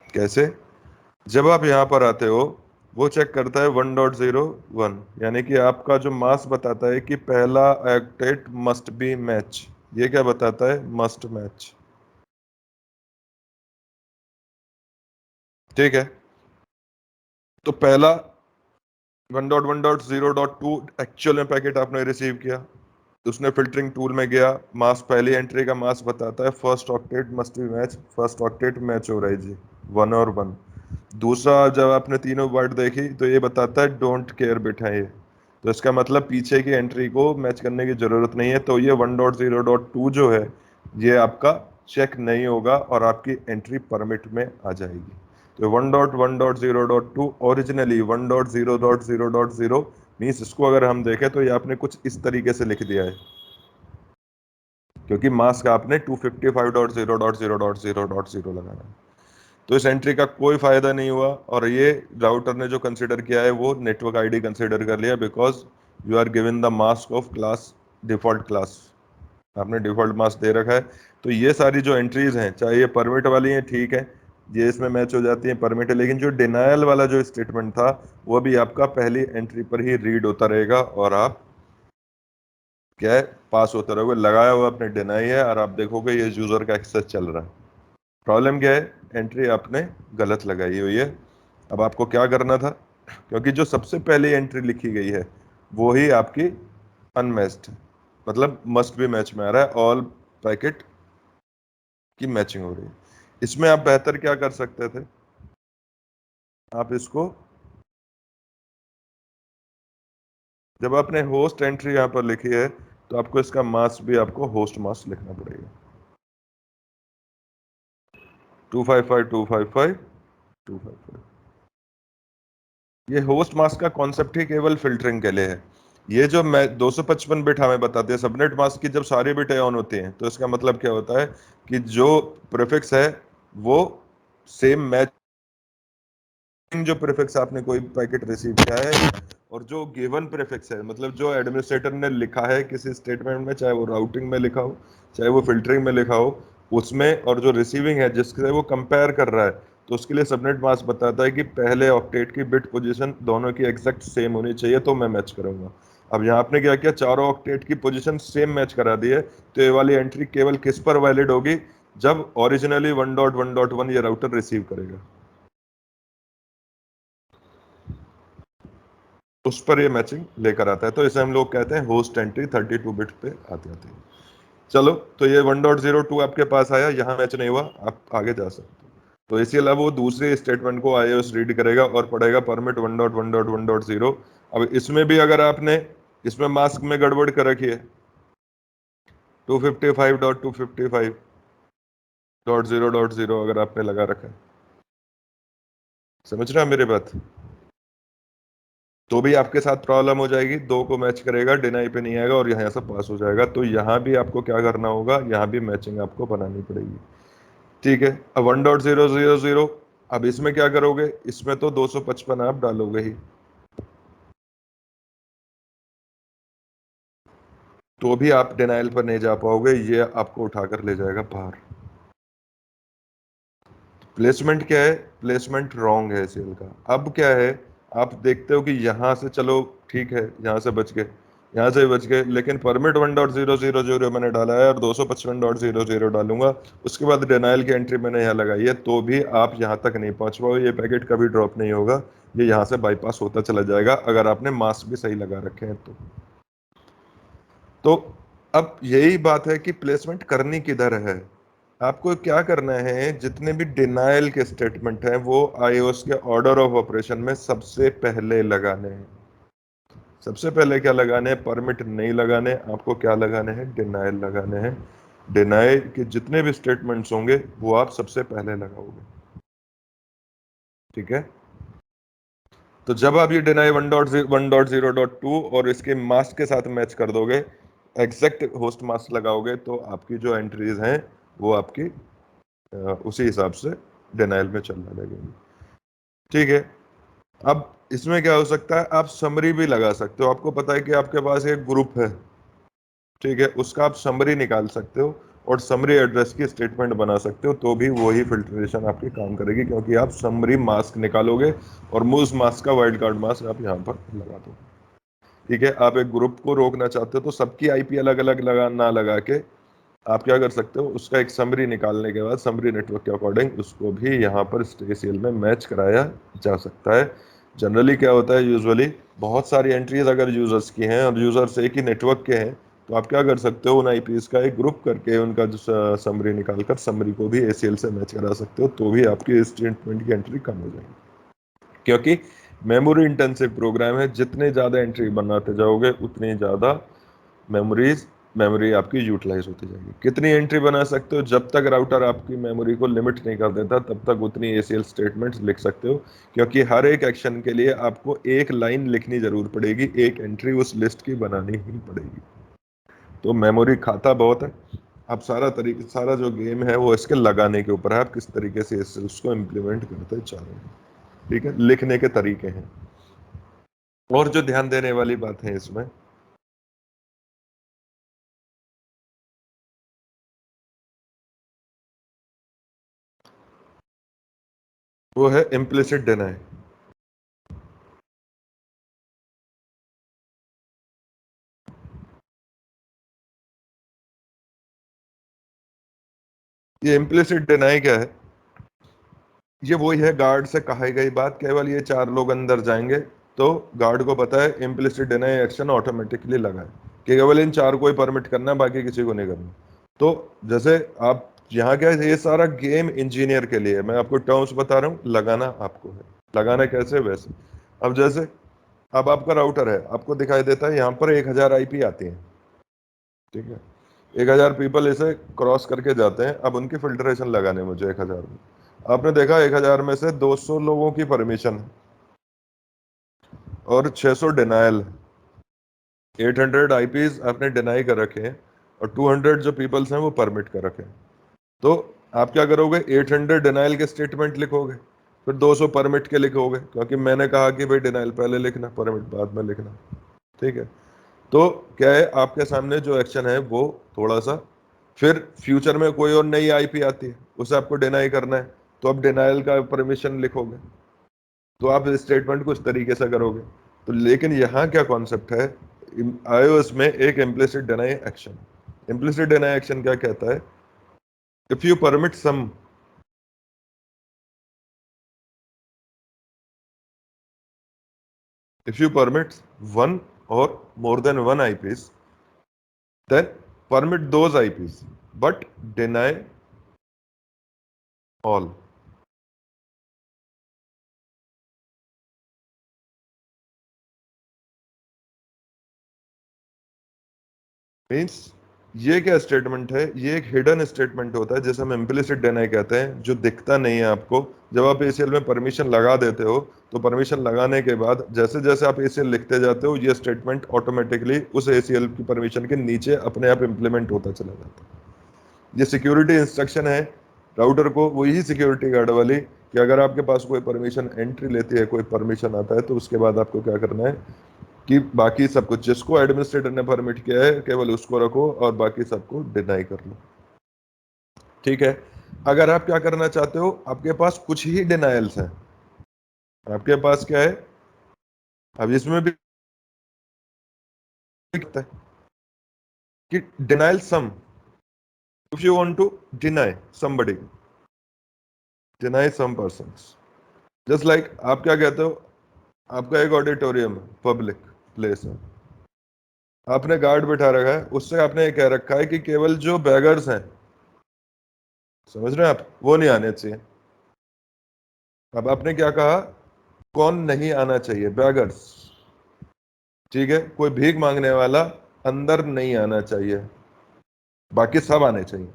कैसे? जब आप यहां पर आते हो वो चेक करता है 1.0.1, यानी कि आपका जो मास्क बताता है कि पहला ऑक्टेट मस्ट बी मैच। ये क्या बताता है? Must match. ठीक है, तो पहला 1.1.0.2 एक्चुअल में पैकेट आपने रिसीव किया, उसने फिल्टरिंग टूल में गया, मास्क पहली एंट्री का मास्क बताता है first octet must be match, first octet match हो रहा है जी, 1 और 1। दूसरा जब आपने तीनों वर्ड देखी तो ये बताता है डोंट केयर बिट है ये, तो इसका मतलब पीछे की एंट्री को मैच करने की जरूरत नहीं है, तो ये 1.0.2 जो है ये आपका चेक नहीं होगा और आपकी एंट्री परमिट में आ जाएगी। तो 1.1.0.2 ओरिजिनली 1.0.0.0 मीन्स इसको अगर हम देखें तो ये आपने कुछ इस तरीके से लिख दिया है, क्योंकि मास्क आपने 255.0.0.0.0 लगाना है। तो इस एंट्री का कोई फायदा नहीं हुआ, और ये राउटर ने जो कंसिडर किया है वो नेटवर्क आईडी कंसिडर कर लिया, because you are given the mask of class, default class, आपने डिफॉल्ट मास्क दे रखा है। तो ये सारी जो एंट्रीज हैं, चाहे ये परमिट वाली हैं, ठीक है, ये इसमें मैच हो जाती है, परमिट है, लेकिन जो डिनायल वाला जो स्टेटमेंट था वो भी आपका पहली एंट्री पर ही रीड होता रहेगा, और आप क्या है, पास होते रहोगे। लगाया हुआ आपने डिनाई है और आप देखोगे ये यूजर का एक्सेस चल रहा है। प्रॉब्लम क्या है? एंट्री आपने गलत लगाई हुई है। अब आपको क्या करना था, क्योंकि जो सबसे पहली एंट्री लिखी गई है वो ही आपकी अनमैच्ड है, मतलब मस्ट बी मैच में आ रहा है, ऑल पैकेट की मैचिंग हो रही है। इसमें आप बेहतर क्या कर सकते थे, आप इसको, जब आपने होस्ट एंट्री यहां पर लिखी है तो आपको इसका मास्क भी आपको होस्ट मास्क लिखना पड़ेगा, 255.255.255। ये होस्ट मास्क का कॉन्सेप्ट ही केवल फिल्टरिंग के लिए है। ये जो मैं 255 बिट हमें बताते हैं सबनेट मास्क की, जब सारी बिटें ऑन होती हैं तो इसका मतलब क्या होता है कि जो प्रीफिक्स है वो सेम मैच, जो प्रीफिक्स आपने कोई पैकेट रिसीव किया है और जो गिवन प्रीफिक्स है, मतलब जो एडमिनिस्ट्रेटर ने लिखा है किसी स्टेटमेंट में, चाहे वो राउटिंग में लिखा हो चाहे वो फिल्टरिंग में लिखा हो, उसमें, और जो रिसीविंग है जिससे वो कंपेयर कर रहा है, तो उसके लिए सबनेट मास्क बताता है कि पहले ऑक्टेट की बिट पोजीशन दोनों की एग्जैक्ट सेम होनी चाहिए तो मैं मैच करूंगा। अब यहाँ आपने क्या किया, चारों ऑक्टेट की पोजीशन सेम मैच करा दी है, तो ये वाली एंट्री केवल किस पर वैलिड होगी? जब ओरिजिनली 1.1.1 ये राउटर रिसीव करेगा, उस पर ये मैचिंग लेकर आता है। तो इसे हम लोग कहते हैं होस्ट एंट्री 32 बिट पे आती आती है। चलो, तो ये 1.02 आपके पास आया, यहाँ मैच नहीं हुआ, आप आगे जा सकते हो। तो इसी अलावा वो दूसरे स्टेटमेंट को आईओएस रीड करेगा और पढ़ेगा परमिट 1.1.1.0। अब इसमें भी अगर आपने इसमें मास्क में गड़बड़ कर रखी है 255.255.0.0 अगर आपने लगा रखा है, समझ रहे हैं मेरी बात, तो भी आपके साथ प्रॉब्लम हो जाएगी, दो को मैच करेगा, डिनाई पे नहीं आएगा और यहाँ से पास हो जाएगा। तो यहाँ भी आपको क्या करना होगा, यहाँ भी मैचिंग आपको बनानी पड़ेगी। ठीक है, अब 1.0.0.0, अब इसमें क्या करोगे, इसमें तो 255 आप डालोगे ही, तो भी आप डिनाइल पर नहीं जा पाओगे, ये आपको उठाकर ले जाएगा बाहर। प्लेसमेंट क्या है, प्लेसमेंट रॉन्ग है सेल का। अब क्या है, आप देखते हो कि यहाँ से चलो ठीक है, यहाँ से बच गए, यहाँ से भी बच गए, लेकिन परमिट 1.000 मैंने डाला है और 255.00 डालूंगा, उसके बाद डिनाइल की एंट्री मैंने यहाँ लगाई है, तो भी आप यहाँ तक नहीं पहुंच पाओ, ये पैकेट कभी ड्रॉप नहीं होगा, ये यहाँ से बाईपास होता चला जाएगा अगर आपने मास्क भी सही लगा रखे हैं तो अब यही बात है कि प्लेसमेंट करनी किधर है। आपको क्या करना है, जितने भी डिनायल के स्टेटमेंट हैं वो आईओएस के ऑर्डर ऑफ ऑपरेशन में सबसे पहले लगाने हैं। सबसे पहले क्या लगाने हैं, परमिट नहीं लगाने, आपको क्या लगाने हैं, डिनायल लगाने हैं। डिनायल के जितने भी स्टेटमेंट्स होंगे वो आप सबसे पहले लगाओगे, ठीक है। तो जब आप ये डिनाई 1.0.2 और इसके मास्क के साथ मैच कर दोगे, एग्जैक्ट होस्ट मास्क लगाओगे, तो आपकी जो एंट्रीज हैं वो आपकी उसी हिसाब से डिनाइल में चलने लगेगी, ठीक है। अब इसमें क्या हो सकता है, आप समरी भी लगा सकते हो। आपको पता है कि आपके पास एक ग्रुप है, ठीक है, उसका आप समरी निकाल सकते हो और समरी एड्रेस की स्टेटमेंट बना सकते हो, तो भी वही फिल्ट्रेशन आपकी काम करेगी, क्योंकि आप समरी मास्क निकालोगे और उस मास्क का वाइल्ड कार्ड मास्क आप यहाँ पर लगा दो, ठीक है। आप एक ग्रुप को रोकना चाहते हो तो सबकी आईपी अलग अलग लगा ना लगा के आप क्या कर सकते हो, उसका एक समरी निकालने के बाद समरी नेटवर्क के अकॉर्डिंग उसको भी यहाँ पर स्टेसीएल में मैच कराया जा सकता है। जनरली क्या होता है, यूजुअली बहुत सारी एंट्रीज अगर यूजर्स की हैं और यूजर्स एक ही नेटवर्क के हैं, तो आप क्या कर सकते हो, उन आईपीएस का एक ग्रुप करके उनका जो समरी निकाल कर समरी को भी एसीएल से मैच करा सकते हो, तो भी आपकी स्टेटमेंट की एंट्री कम हो जाएगी, क्योंकि मेमोरी इंटेंसिव प्रोग्राम है। जितने ज़्यादा एंट्री बनाते जाओगे उतनी ज़्यादा मेमोरी आपकी यूटिलाइज होती जाएगी। कितनी एंट्री बना सकते हो, जब तक राउटर आपकी मेमोरी को लिमिट नहीं कर देता तब तक उतनी एसीएल स्टेटमेंट्स लिख सकते हो, क्योंकि हर एक एक्शन के लिए आपको एक लाइन लिखनी जरूर पड़ेगी, एक एंट्री उस लिस्ट की बनानी ही पड़ेगी। तो मेमोरी खाता बहुत है। आप सारा जो गेम है वो इसके लगाने के ऊपर है, आप किस तरीके से उसको इम्प्लीमेंट करते जा रहे हैं, ठीक है। लिखने के तरीके हैं। और जो ध्यान देने वाली बात है इसमें, वो है इम्प्लिसिट डिनाई। ये इम्प्लिसिट डिनाई क्या है, ये वही है गार्ड से कही गई बात, केवल ये 4 लोग अंदर जाएंगे तो गार्ड को पता है इम्प्लिसिट डिनाई एक्शन ऑटोमेटिकली लगा है कि केवल इन 4 को ही परमिट करना है, बाकी किसी को नहीं करना। तो जैसे आप यहाँ क्या है, ये सारा गेम इंजीनियर के लिए, मैं आपको टर्म्स बता रहा हूँ, लगाना आपको है। लगाना कैसे, वैसे अब जैसे अब आपका राउटर है, आपको दिखाई देता है यहाँ पर 1000 आईपी आती है, ठीक है। 1000 पीपल इसे क्रॉस करके जाते हैं, अब उनकी फिल्ट्रेशन लगाने मुझे 1000 में। आपने देखा 1000 में से 200 लोगों की परमिशन है और 600 डिनायल है। 800 आईपीज आपने डिनाई कर रखे हैं और 200 जो पीपल्स हैं वो परमिट कर रखे हैं। तो आप क्या करोगे, 800 डिनाइल के स्टेटमेंट लिखोगे, फिर 200 परमिट के लिखोगे, क्योंकि मैंने कहा कि भाई डिनाइल पहले लिखना, परमिट बाद में लिखना, ठीक है। तो क्या है, आपके सामने जो एक्शन है वो थोड़ा सा, फिर फ्यूचर में कोई और नई आईपी आती है उसे आपको डिनाई करना है, तो आप डिनाइल का परमिशन लिखोगे, तो आप स्टेटमेंट कुछ तरीके से करोगे। तो लेकिन यहाँ क्या कॉन्सेप्ट है, आईओएस में एक implicit deny action. Implicit deny action क्या कहता है, if you permit some if you permit one or more than one IPs, then permit those IPs but deny all. Means ये क्या स्टेटमेंट है, ये एक हिडन स्टेटमेंट होता है जिसे हम इम्प्लिसिट डिनाई कहते हैं, जो दिखता नहीं है आपको। जब आप एसीएल में परमिशन लगा देते हो तो परमिशन लगाने के बाद जैसे जैसे आप एसीएल लिखते जाते हो, ये स्टेटमेंट ऑटोमेटिकली उस एसीएल की परमिशन के नीचे अपने आप इम्प्लीमेंट होता चला जाता है। ये सिक्योरिटी इंस्ट्रक्शन है राउटर को, वही सिक्योरिटी गार्ड वाली, कि अगर आपके पास कोई परमिशन एंट्री लेती है, कोई परमिशन आता है, तो उसके बाद आपको क्या करना है कि बाकी सब कुछ जिसको एडमिनिस्ट्रेटर ने परमिट किया है केवल उसको रखो और बाकी सबको डिनाई कर लो, ठीक है। अगर आप क्या करना चाहते हो, आपके पास कुछ ही डिनायल्स हैं, आपके पास क्या है, अब इसमें भी लिखता है कि denial some, if you want to deny somebody, deny some persons, just like आप क्या कहते हो, आपका एक ऑडिटोरियम है, पब्लिक प्लेस है, आपने गार्ड बिठा रखा है, उससे आपने ये कह रखा है कि केवल जो बैगर्स हैं, समझ रहे हैं आप, वो नहीं आने चाहिए। अब आपने क्या कहा, कौन नहीं आना चाहिए, बैगर्स, ठीक है, कोई भीख मांगने वाला अंदर नहीं आना चाहिए, बाकी सब आने चाहिए।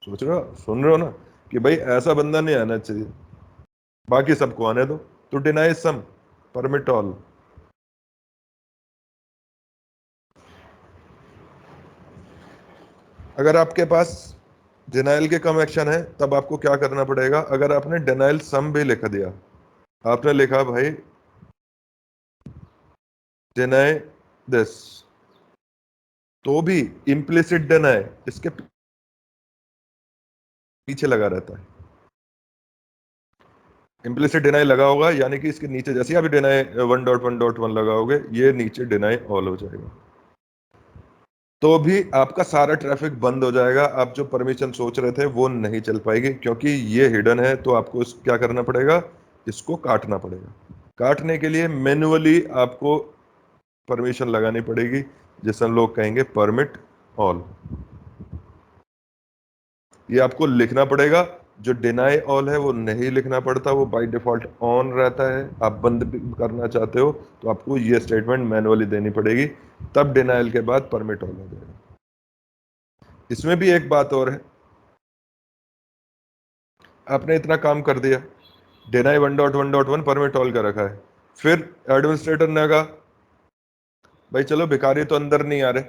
सोच रहे हो, सुन रहे हो ना, कि भाई ऐसा बंदा नहीं आना चाहिए, बाकी सबको आने दो, तो डिनाई सम, परमिट ऑल। अगर आपके पास डिनाइल के कम एक्शन है, तब आपको क्या करना पड़ेगा, अगर आपने डिनाइल सम भी लिख दिया, आपने लिखा भाई डिनाई दिस, तो भी इम्प्लिसिट डिनाई इसके पीछे लगा रहता है। इम्प्लिसिट डिनाई लगा होगा, यानी कि इसके नीचे जैसे ही आप डिनाई 1.1.1 लगाओगे, ये नीचे डिनाई ऑल हो जाएगा, तो भी आपका सारा ट्रैफिक बंद हो जाएगा, आप जो परमिशन सोच रहे थे वो नहीं चल पाएगी, क्योंकि ये हिडन है, तो आपको क्या करना पड़ेगा, इसको काटना पड़ेगा। काटने के लिए मैन्युअली आपको परमिशन लगानी पड़ेगी, जिसे हम लोग कहेंगे परमिट ऑल। ये आपको लिखना पड़ेगा, जो डिनाई ऑल है वो नहीं लिखना पड़ता, वो बाय डिफॉल्ट ऑन रहता है। आप बंद भी करना चाहते हो तो आपको ये स्टेटमेंट मैनुअली देनी पड़ेगी, तब डिनाइल के बाद परमिट ऑल हो जाएगा। इसमें भी एक बात और है, आपने इतना काम कर दिया, डिनाई 1.1.1 परमिट ऑल का रखा है, फिर एडमिनिस्ट्रेटर ने कहा भाई चलो भिखारी तो अंदर नहीं आ रहे,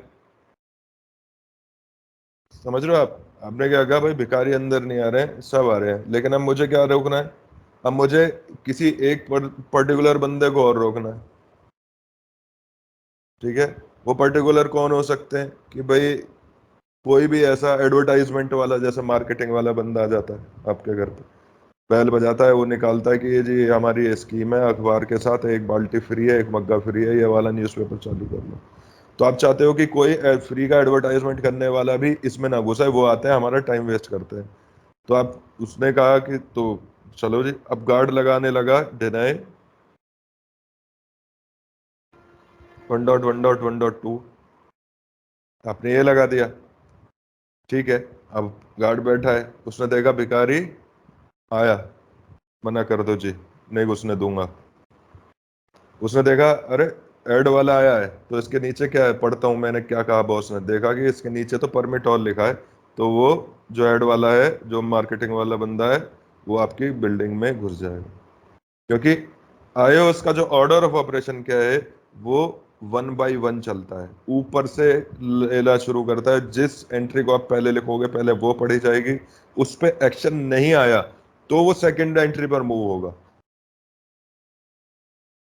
समझ रहे हो आप, आपने क्या कहा, भाई भिखारी अंदर नहीं आ रहे हैं, सब आ रहे हैं, लेकिन अब मुझे क्या रोकना है, अब मुझे किसी एक पर्टिकुलर बंदे को और रोकना है, ठीक है। वो पर्टिकुलर कौन हो सकते हैं, कि भाई कोई भी ऐसा एडवर्टाइजमेंट वाला, जैसे मार्केटिंग वाला बंदा आ जाता है आपके घर पे, बैल बजाता है, वो निकालता है कि ये जी हमारी ये स्कीम है, अखबार के साथ एक बाल्टी फ्री है, एक मग्गा फ्री है, ये वाला न्यूज़पेपर चालू कर लो। तो आप चाहते हो कि कोई फ्री का एडवर्टाइजमेंट करने वाला भी इसमें ना घुसे, वो आते हैं हमारा टाइम वेस्ट करते हैं। तो आप, उसने कहा कि तो चलो जी, अब गार्ड लगाने लगा डिनाई 1.1.1.2, आपने ये लगा दिया, ठीक है। अब गार्ड बैठा है, उसने देखा भिखारी आया, मना कर दो जी, नहीं घुसने दूंगा। उसने देखा अरे ऐड वाला आया है, तो इसके नीचे क्या है, पढ़ता हूं मैंने क्या कहा बॉस ने, देखा कि इसके नीचे तो परमिट ऑल लिखा है, तो वो जो ऐड वाला है, जो मार्केटिंग वाला बंदा है, वो आपकी बिल्डिंग में घुस जाएगा, क्योंकि आईओएस का जो ऑर्डर ऑफ ऑपरेशन क्या है, वो 1 बाय 1 चलता है, ऊपर से लेना शुरू करता है, जिस एंट्री को आप पहले लिखोगे पहले वो पढ़ी जाएगी, उस पर एक्शन नहीं आया तो वो सेकंड एंट्री पर मूव होगा,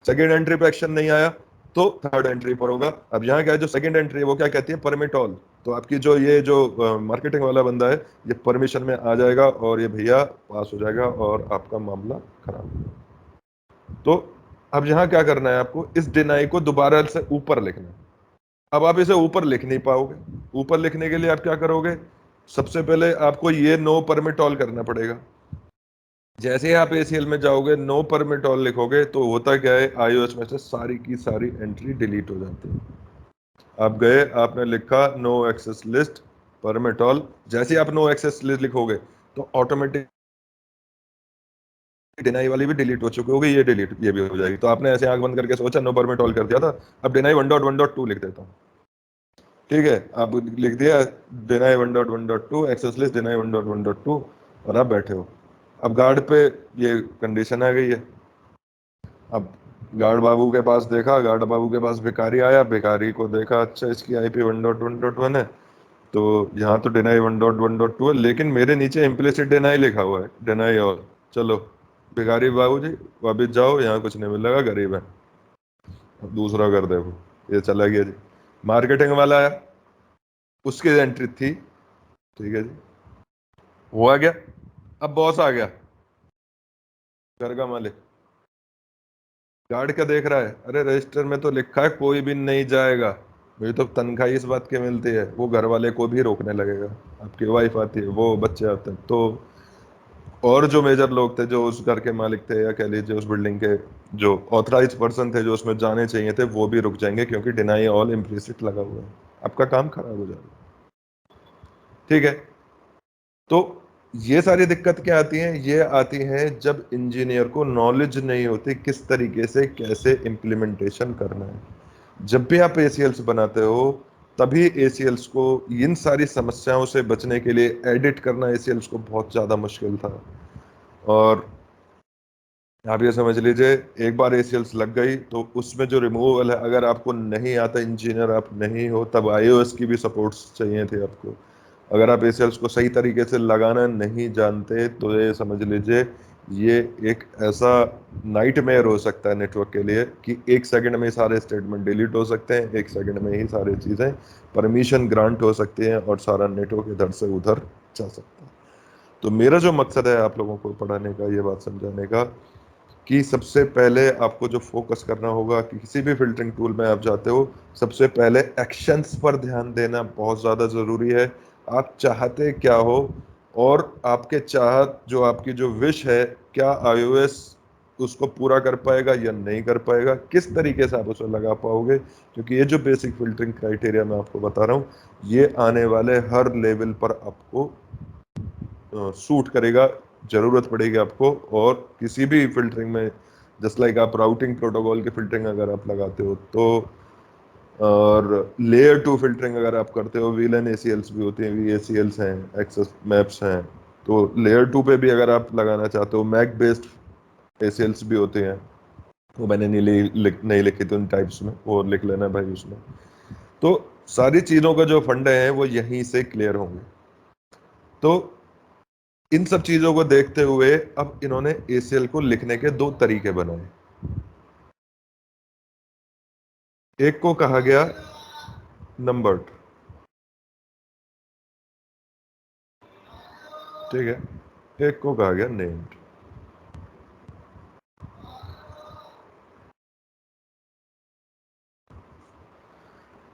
सेकंड एंट्री पे एक्शन नहीं आया तो थर्ड एंट्री पर होगा। अब यहाँ क्या है, जो सेकंड एंट्री है वो क्या कहती है, परमिट ऑल, तो आपकी जो ये जो मार्केटिंग वाला बंदा है, ये परमिशन में आ जाएगा और ये भैया पास हो जाएगा और आपका मामला खराब हो जाएगा। तो अब यहाँ क्या करना है, आपको इस डिनाई को दोबारा से ऊपर लिखना है। अब आप इसे ऊपर लिख नहीं पाओगे, ऊपर लिखने के लिए आप क्या करोगे, सबसे पहले आपको ये नो परमिट ऑल करना पड़ेगा। जैसे ही आप एसीएल में जाओगे, नो परमिट ऑल लिखोगे, तो होता क्या है, आईओएस में से सारी की सारी एंट्री डिलीट हो जाती है। आप गए, आपने लिखा no access list permit all, जैसे ही आप नो एक्सेस लिस्ट लिखोगे तो ऑटोमेटिक डिनाई वाली भी डिलीट हो चुकी होगी, ये डिलीट ये भी हो जाएगी। तो आपने ऐसे आंख बंद करके सोचा नो परमिट ऑल कर दिया था, अब डिनाई 1.1.2 लिख देता हूँ, ठीक है। आप लिख दिया डिनाई 1.1.2 एक्सेस लिस्ट डिनाई 1.1.2, और आप बैठे हो। अब गार्ड पे ये कंडीशन आ गई है, अब गार्ड बाबू के पास देखा, गार्ड बाबू के पास भिखारी आया, भिखारी को देखा अच्छा इसकी आईपी 1.1.1 है, तो यहाँ तो डिनाई 1.1.2 है, लेकिन मेरे नीचे इम्प्लिसिट डिनाई लिखा हुआ है, डिनाई और, चलो भिखारी बाबू जी वापिस जाओ, यहाँ कुछ नहीं मिलेगा, गरीब है, अब दूसरा कर देखो। ये चला गया जी, मार्केटिंग वाला है, उसकी एंट्री थी, ठीक है जी, वो आ गया। अब बॉस आ गया, घर का मालिक, गार्ड क्या देख रहा है, अरे रजिस्टर में तो लिखा है कोई भी नहीं जाएगा, मुझे तो तनख्वाही इस बात की मिलती है। वो घर वाले को भी रोकने लगेगा, आपकी वाइफ आती है, वो बच्चे आते हैं, तो और जो मेजर लोग थे जो उस घर के मालिक थे, या कह लीजिए उस बिल्डिंग के जो ऑथराइज पर्सन थे जो उसमें जाने चाहिए थे, वो भी रुक जाएंगे, क्योंकि डिनाई ऑल इम्प्लिसिट लगा हुआ है, आपका काम खराब हो जाएगा। ठीक है। तो ये सारी दिक्कत क्या आती है, ये आती है जब इंजीनियर को नॉलेज नहीं होती किस तरीके से कैसे इम्प्लीमेंटेशन करना है। जब भी आप एसीएल्स बनाते हो, तभी एसीएल्स को इन सारी समस्याओं से बचने के लिए एडिट करना एसीएल्स को बहुत ज्यादा मुश्किल था। और आप ये समझ लीजिए, एक बार एसीएल्स लग गई तो उसमें जो रिमूवल है, अगर आपको नहीं आता, इंजीनियर आप नहीं हो, तब आईओएस की भी सपोर्ट्स चाहिए थे आपको। अगर आप एसीएल्स को सही तरीके से लगाना नहीं जानते तो ये समझ लीजिए, ये एक ऐसा नाइटमेयर हो सकता है नेटवर्क के लिए कि एक सेकंड में सारे स्टेटमेंट डिलीट हो सकते हैं, एक सेकंड में ही सारी चीज़ें परमिशन ग्रांट हो सकती हैं, और सारा नेटवर्क इधर से उधर जा सकता है। तो मेरा जो मकसद है आप लोगों को पढ़ाने का, ये बात समझाने का, कि सबसे पहले आपको जो फोकस करना होगा कि किसी भी फिल्टरिंग टूल में आप जाते हो, सबसे पहले एक्शंस पर ध्यान देना बहुत ज़्यादा ज़रूरी है। आप चाहते क्या हो, और आपके चाहत जो आपकी जो विश है, क्या आईओएस उसको पूरा कर पाएगा या नहीं कर पाएगा, किस तरीके से आप उसे लगा पाओगे। क्योंकि ये जो बेसिक फिल्टरिंग क्राइटेरिया मैं आपको बता रहा हूँ, ये आने वाले हर लेवल पर आपको सूट करेगा, जरूरत पड़ेगी आपको। और किसी भी फिल्टरिंग में, जस्ट लाइक आप राउटिंग प्रोटोकॉल की फिल्टरिंग अगर आप लगाते हो तो, और लेयर टू फिल्टरिंग अगर आप करते हो, वीलन एसीएल्स भी होती हैं, वीएसीएल्स हैं, एक्सेस मैप्स हैं, तो लेयर टू पे भी अगर आप लगाना चाहते हो, मैक बेस्ड एसीएल्स भी होते हैं, वो मैंने नहीं लिखी थी उन टाइप्स में, वो लिख लेना भाई उसमें। तो सारी चीज़ों का जो फंडे हैं वो यहीं से क्लियर होंगे। तो इन सब चीजों को देखते हुए अब इन्होंने एसीएल को लिखने के दो तरीके बनाए। एक को कहा गया नंबर्ड, ठीक है, एक को कहा गया नेम्ड।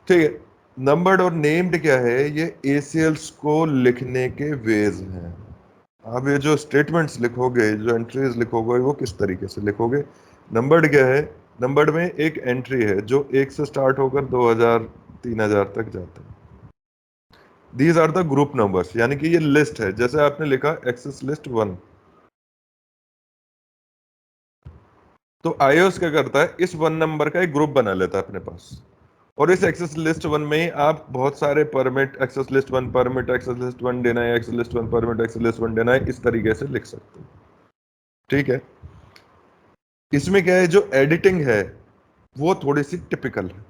ठीक है। नंबर्ड और नेम्ड क्या है, ये एसीएल्स को लिखने के वेज हैं। आप ये जो स्टेटमेंट्स लिखोगे, जो एंट्रीज लिखोगे, वो किस तरीके से लिखोगे। नंबर्ड क्या है, नंबर्ड में एक एंट्री है जो 1 से स्टार्ट होकर 2000 3000 तक जाता है। These are the group numbers, यानी कि ये लिस्ट है, जैसे आपने लिखा एक्सेस लिस्ट 1, तो आईओएस क्या करता है, इस 1 नंबर का एक ग्रुप बना लेता है अपने पास, और इस एक्सेस लिस्ट 1 में ही आप बहुत सारे permit, access list 1 permit, access list 1 deny, access list 1 permit, access list 1 deny, इस तरीके से लिख सकते हो। ठीक है। इसमें क्या है, जो एडिटिंग है वो थोड़ी सी टिपिकल है।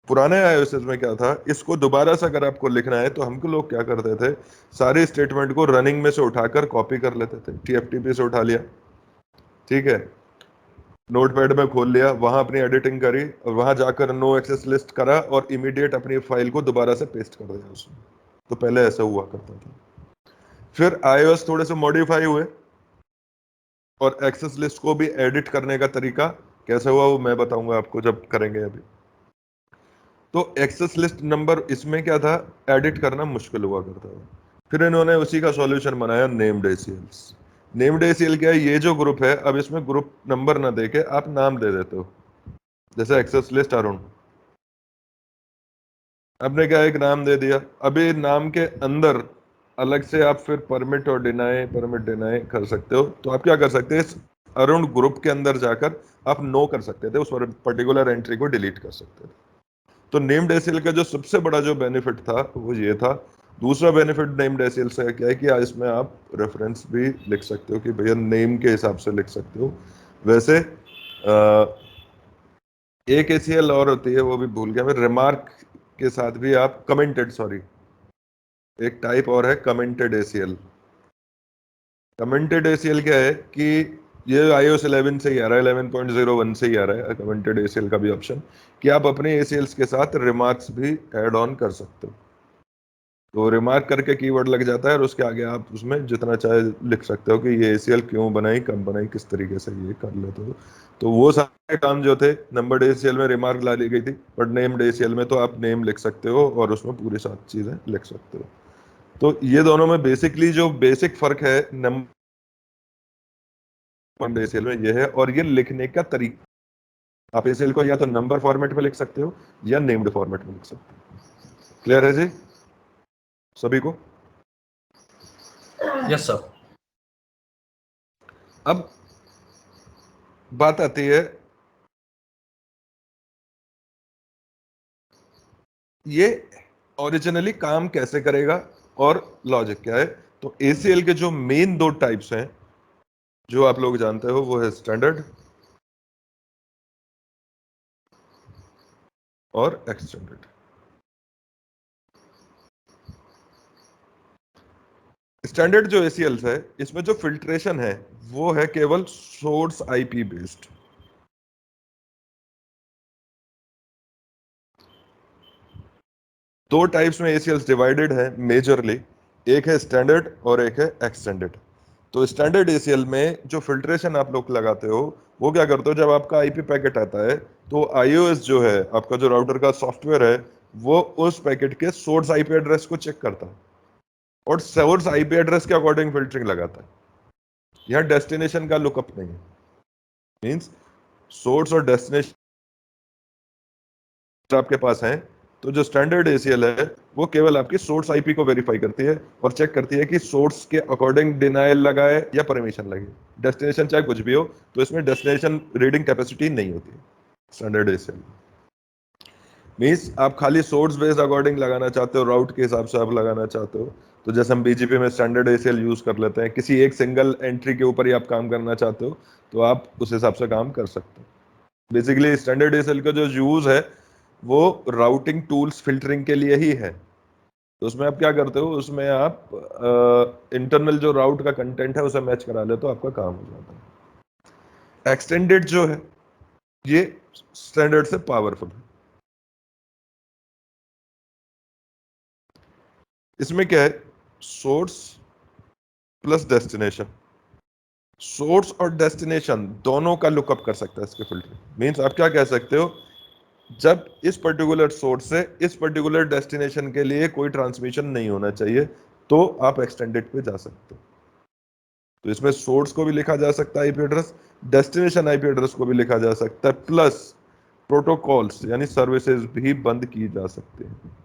पुराने आईओएस में क्या था, इसको दोबारा से अगर आपको लिखना है तो हमको लोग क्या करते थे, सारे स्टेटमेंट को रनिंग में से उठाकर कॉपी कर लेते थे, टीएफटीपी से उठा लिया, ठीक है, नोटपैड में खोल लिया, वहां अपनी एडिटिंग करी, और वहां जाकर नो एक्सेस लिस्ट करा, और इमीडिएट अपनी फाइल को दोबारा से पेस्ट कर दिया उसमें। तो पहले ऐसा हुआ करता था। फिर आईओएस थोड़े से मॉडिफाई हुए, और एक्सेस लिस्ट को भी एडिट करने का तरीका कैसे हुआ वो मैं बताऊंगा आपको जब करेंगे अभी। तो एक्सेस लिस्ट नंबर इसमें क्या था, एडिट करना मुश्किल हुआ करता था। फिर इन्होंने उसी का सॉल्यूशन बनाया, नेम्ड एसीएल्स। नेम्ड एसीएल क्या है, ये जो ग्रुप है, अब इसमें ग्रुप नंबर ना देके आप नाम दे देते हो, जैसे एक्सेस लिस्ट अरुण, आपने क्या एक नाम दे दिया। अभी नाम के अंदर अलग से आप फिर परमिट डिनाई कर सकते हो। तो आप क्या कर सकते हैं, इस अरुण ग्रुप के अंदर जाकर आप नो कर सकते थे, उस पर्टिकुलर एंट्री को डिलीट कर सकते थे। तो नेम्ड एसीएल का जो सबसे बड़ा जो बेनिफिट था वो ये था। दूसरा बेनिफिट नेम्ड एसीएल से क्या है कि आज इसमें आप रेफरेंस भी लिख सकते हो कि भैया नेम के हिसाब से लिख सकते हो। वैसे एक एसीएल और होती है, वो भी भूल गया मैं, रिमार्क के साथ भी आप कमेंटेड, सॉरी, एक टाइप और है कमेंटेड एसीएल। कमेंटेड एसीएल क्या है कि ये iOS 11 से ही आ रहा है, 11.01 से ही आ रहा है कमेंटेड एसीएल का भी ऑप्शन, कि आप अपने एसीएल्स के साथ रिमार्क्स भी ऐड ऑन कर सकते हो। तो रिमार्क करके कीवर्ड लग जाता है और उसके आगे आप उसमें जितना चाहे लिख सकते हो कि ये एसीएल क्यों बनाई, कब बनाई, किस तरीके से ये कर लेते हो। तो वो सारे काम जो थे नंबर्ड एसीएल में रिमार्क ला ली गई थी, बट नेम्ड एसीएल में तो आप नेम लिख सकते हो और उसमें पूरी सारी चीजें लिख सकते हो। तो ये दोनों में बेसिकली जो बेसिक फर्क है नंबर्ड एसीएल में ये है, और ये लिखने का तरीका, आप एसीएल को या तो नंबर फॉर्मेट में लिख सकते हो या नेम्ड फॉर्मेट में लिख सकते हो। क्लियर है जी सभी को? Yes sir. अब बात आती है ये ओरिजिनली काम कैसे करेगा और लॉजिक क्या है। तो एसीएल के जो मेन दो टाइप्स हैं जो आप लोग जानते हो वो है स्टैंडर्ड और एक्सटेंडेड। स्टैंडर्ड जो एसीएल है इसमें जो फिल्ट्रेशन है वो है केवल सोर्स आईपी बेस्ड। दो टाइप्स में एसीएल डिवाइडेड है मेजरली, एक है स्टैंडर्ड और एक है एक्सटेंडेड। तो स्टैंडर्ड एसीएल में जो फिल्ट्रेशन आप लोग लगाते हो वो क्या करते हो, जब आपका आईपी पैकेट आता है तो आईओएस जो है आपका जो राउटर का सॉफ्टवेयर है वो उस पैकेट के सोर्स आईपी एड्रेस को चेक करता है और सोर्स आईपी एड्रेस के अकॉर्डिंग फिल्टरिंग लगाता है। यहाँ डेस्टिनेशन का लुकअप नहीं है। मींस सोर्स और डेस्टिनेशन आपके पास है, तो जो स्टैंडर्ड एसीएल है वो केवल आपकी सोर्स आईपी को वेरीफाई करती है और चेक करती है कि सोर्स के अकॉर्डिंग डिनायल लगाए या परमिशन लगे। डेस्टिनेशन चाहे कुछ भी हो तो इसमें डेस्टिनेशन रीडिंग कैपेसिटी नहीं होती स्टैंडर्ड एसीएल। मीन्स आप खाली सोर्स बेस्ड अकॉर्डिंग लगाना चाहते हो, राउट के हिसाब से आप लगाना चाहते हो, तो जैसे हम बीजीपी में स्टैंडर्ड एसीएल यूज कर लेते हैं, किसी एक सिंगल एंट्री के ऊपर ही आप काम करना चाहते हो तो आप उस हिसाब से काम कर सकते हो। बेसिकली स्टैंडर्ड एसीएल का जो यूज है वो राउटिंग टूल्स फिल्टरिंग के लिए ही है। तो उसमें आप क्या करते हो, उसमें आप इंटरनल जो राउट का कंटेंट है उसे मैच करा लेते हो, आपका काम हो जाता है। एक्सटेंडेड जो है ये स्टैंडर्ड से पावरफुल है। इसमें क्या है, सोर्स प्लस डेस्टिनेशन, सोर्स और डेस्टिनेशन दोनों का लुकअप कर सकता है इसके फिल्टर। मींस आप क्या कह सकते हो, जब इस पर्टिकुलर सोर्स से इस पर्टिकुलर डेस्टिनेशन के लिए कोई ट्रांसमिशन नहीं होना चाहिए तो आप एक्सटेंडेड पे जा सकते हो। तो इसमें सोर्स को भी लिखा जा सकता है IP address, destination IP address को भी लिखा जा सकता है, प्लस प्रोटोकॉल्स यानी सर्विसेज भी बंद की जा सकते हैं।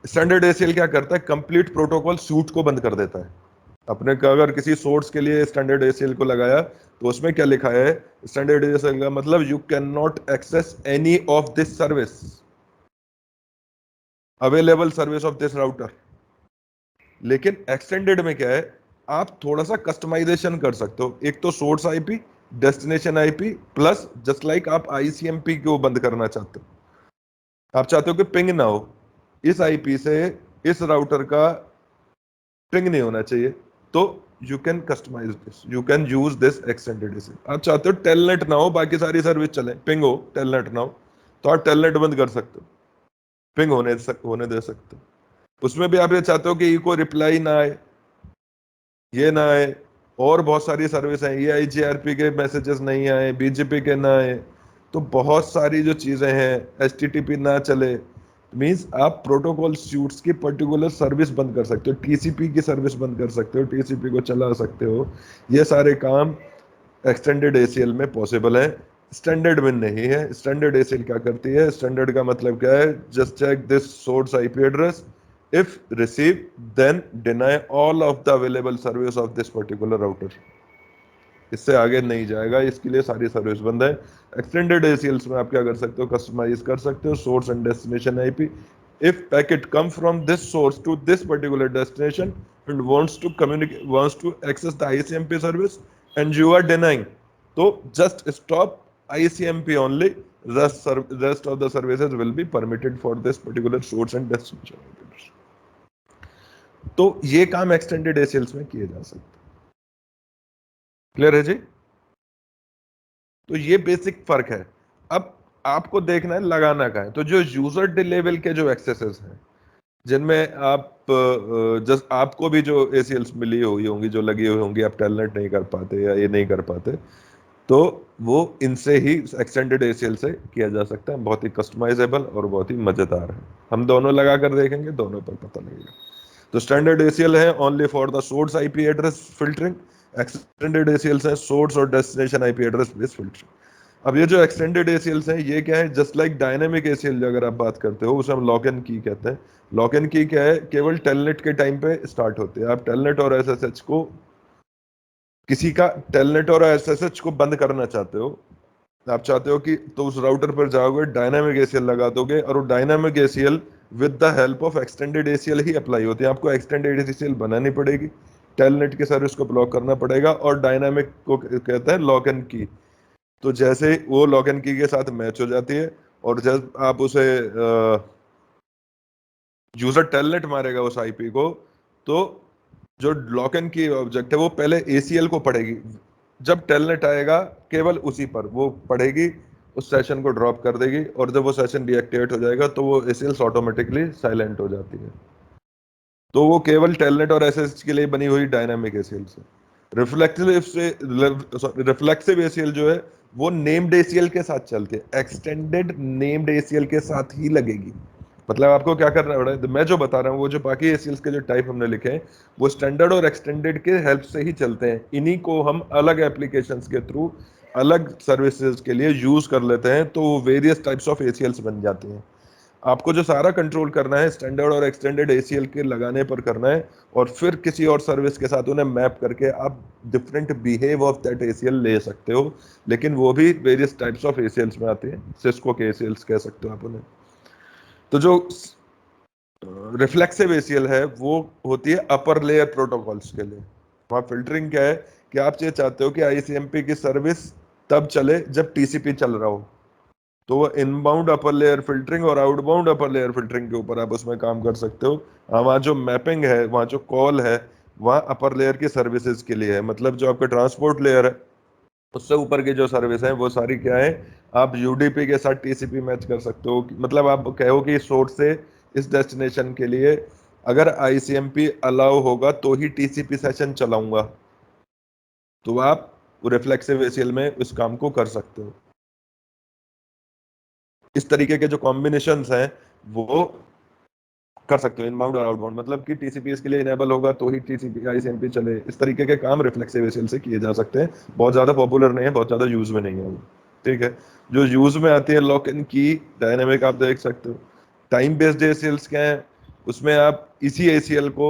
स्टैंडर्ड एसीएल क्या करता है, कंप्लीट प्रोटोकॉल सूट को बंद कर देता है। अपने का अगर किसी सोर्स के लिए स्टैंडर्ड एसीएल को लगाया तो उसमें क्या लिखा है, स्टैंडर्ड एसीएल का मतलब you can not access any of this service, available service of this router. लेकिन एक्सटेंडेड में क्या है, आप थोड़ा सा कस्टमाइजेशन कर सकते हो। एक तो source IP, destination IP, plus just like आप आईसीएमपी को बंद करना चाहते हो, आप चाहते हो कि पिंग ना हो, इस आईपी से इस राउटर का पिंग नहीं होना चाहिए, तो you can customize this, you can use this extended AC. आप चाहते हो टेलनेट ना हो, बाकी सारी सर्विस चले, पिंग हो, टेलनेट ना हो, तो आप टेलनेट बंद कर सकते हो, पिंग होने दे सकते हो। उसमें भी आप ये चाहते हो कि इको रिप्लाई ना आए, ये ना आए, और बहुत सारी सर्विस हैं, ये आईजीआरपी के मैसेजेस नहीं आए, बीजीपी के ना आए, तो बहुत सारी जो चीजें हैं, एचटीटीपी ना चले, मींस आप प्रोटोकॉल स्यूट्स की पर्टिकुलर सर्विस बंद कर सकते हो, टीसीपी की सर्विस बंद कर सकते हो, टीसीपी को चला सकते हो। ये सारे काम एक्सटेंडेड एसीएल में पॉसिबल है, स्टैंडर्ड में नहीं है। स्टैंडर्ड एसीएल क्या करती है, स्टैंडर्ड का मतलब क्या है, just check this source IP address, if receive then deny all of the available service of this particular router. इससे आगे नहीं जाएगा, इसके लिए सारी सर्विस बंद है। एक्सटेंडेड एसीएल्स में आप क्या कर सकते हो, कस्टमाइज कर सकते हो source and destination IP. If packet come from this source to this particular destination and wants to access the ICMP service and you are denying, तो just stop ICMP only, rest of the services will be permitted for this particular source and destination। तो ये काम extended एसीएल्स में किए जा सकते हैं। Clear है जी? तो ये बेसिक फर्क है। अब आपको देखना है लगाना का है, तो जो यूजर लेवल के जो एक्सेसेस हैं जिनमें आप जस्ट आपको भी जो एसीएल्स मिली हुई होंगी, जो लगी हुई होंगी, आप टेलनेट नहीं कर पाते या ये नहीं कर पाते, तो वो इनसे ही एक्सटेंडेड एसीएल से किया जा सकता है। बहुत ही कस्टमाइजेबल और बहुत ही मजेदार है। हम दोनों लगा कर देखेंगे, दोनों पर पता लगेगा। तो स्टैंडर्ड एसीएल है only for the source IP address filtering. Extended ACL है सोर्स और destination IP address based filtering. अब ये जो एक्सटेंडेड एसीएल्स हैं, ये क्या है, जस्ट लाइक डायनेमिक एसीएल अगर आप बात करते हो, उसे हम लॉक एंड की कहते हैं। लॉक एंड की क्या है, केवल टेलनेट के टाइम पे स्टार्ट होते हैं। आप टेलनेट और एसएसएच को, किसी का टेलनेट और एसएसएच को बंद करना चाहते हो, आप चाहते हो कि, तो उस राउटर पर जाओगे, डायनामिक एसीएल लगा दोगे, और वो dynamic ACL with the help of extended ACL he apply होती है। आपको एक्सटेंडेड एसीएल बनानी पड़ेगी, टेलनेट के सर्विस को ब्लॉक करना पड़ेगा, और डायनामिक को कहते हैं लॉक एंड की। तो जैसे वो लॉक एंड की के साथ मैच हो जाती है, और जब आप उसे यूजर टेलनेट मारेगा उस आईपी को, तो जो लॉक एंड की ऑब्जेक्ट है वो पहले एसीएल को पढ़ेगी। जब टेलनेट आएगा केवल उसी पर वो पढ़ेगी, उस सेशन को ड्रॉप कर देगी, और जब वो सेशन डीएक्टिवेट हो जाएगा तो वो एसीएल ऑटोमेटिकली साइलेंट हो जाती है। तो वो केवल टेलनेट और एसएसएच के लिए बनी हुई डायनामिक एसीएल से। रिफ्लेक्सिव एसीएल जो है वो नेम्ड एसीएल के साथ चलती है, एक्सटेंडेड नेम्ड एसीएल के साथ ही लगेगी। मतलब आपको क्या करना पड़ा है, मैं जो बता रहा हूँ, वो जो बाकी एसीएल्स के जो टाइप हमने लिखे हैं, वो स्टैंडर्ड और एक्सटेंडेड के हेल्प से ही चलते हैं। इन्हीं को हम अलग एप्लीकेशंस के थ्रू अलग सर्विसेज के लिए यूज कर लेते हैं, तो वो वेरियस टाइप्स ऑफ एसीएल्स बन जाते हैं। आपको जो सारा कंट्रोल करना है स्टैंडर्ड और एक्सटेंडेड एसीएल के लगाने पर करना है, और फिर किसी और सर्विस के साथ उन्हें मैप करके आप different behave of that ACL ले सकते हो। लेकिन वो भी वेरियस टाइप्स ऑफ एसीएल्स में आते हैं, सिस्को के एसीएल्स कह सकते हो आप उन्हें। तो जो रिफ्लेक्सिव एसीएल है वो होती है अपर लेयर प्रोटोकॉल्स के लिए। वहाँ फिल्टरिंग क्या है कि आप ये चाहते हो कि आईसीएमपी की सर्विस तब चले जब टीसीपी चल रहा हो, तो वो इनबाउंड अपर लेयर फिल्टरिंग और आउटबाउंड अपर लेयर फिल्टरिंग के ऊपर आप उसमें काम कर सकते हो। वहाँ जो मैपिंग है, वहाँ जो कॉल है, वहाँ अपर लेयर की सर्विसेज के लिए है। मतलब जो आपका ट्रांसपोर्ट लेयर है, उससे ऊपर की जो सर्विस है वो सारी क्या है, आप यूडीपी के साथ टीसीपी मैच कर सकते हो। मतलब आप कहो कि सोर्स से इस डेस्टिनेशन के लिए अगर आईसीएमपी अलाउ होगा तो ही टीसीपी सेशन चलाऊंगा, तो आप रिफ्लेक्सिव एसीएल में उस काम को कर सकते हो। इस तरीके के जो कॉम्बिनेशंस हैं वो कर सकते हो, इनबाउंड और आउटबाउंड। मतलब कि टीसीपीएस के लिए इनेबल होगा तो ही टीसीपी आईसीएमपी चले। इस तरीके के काम रिफ्लेक्सिव एसीएल से किए जा सकते हैं। बहुत ज्यादा पॉपुलर नहीं है, बहुत ज्यादा यूज में नहीं है वो। ठीक है। जो यूज में आती है लॉक इन की डायनेमिक, आप देख सकते हो। टाइम बेस्ड एसीएल्स क्या है, उसमें आप इसी एसीएल को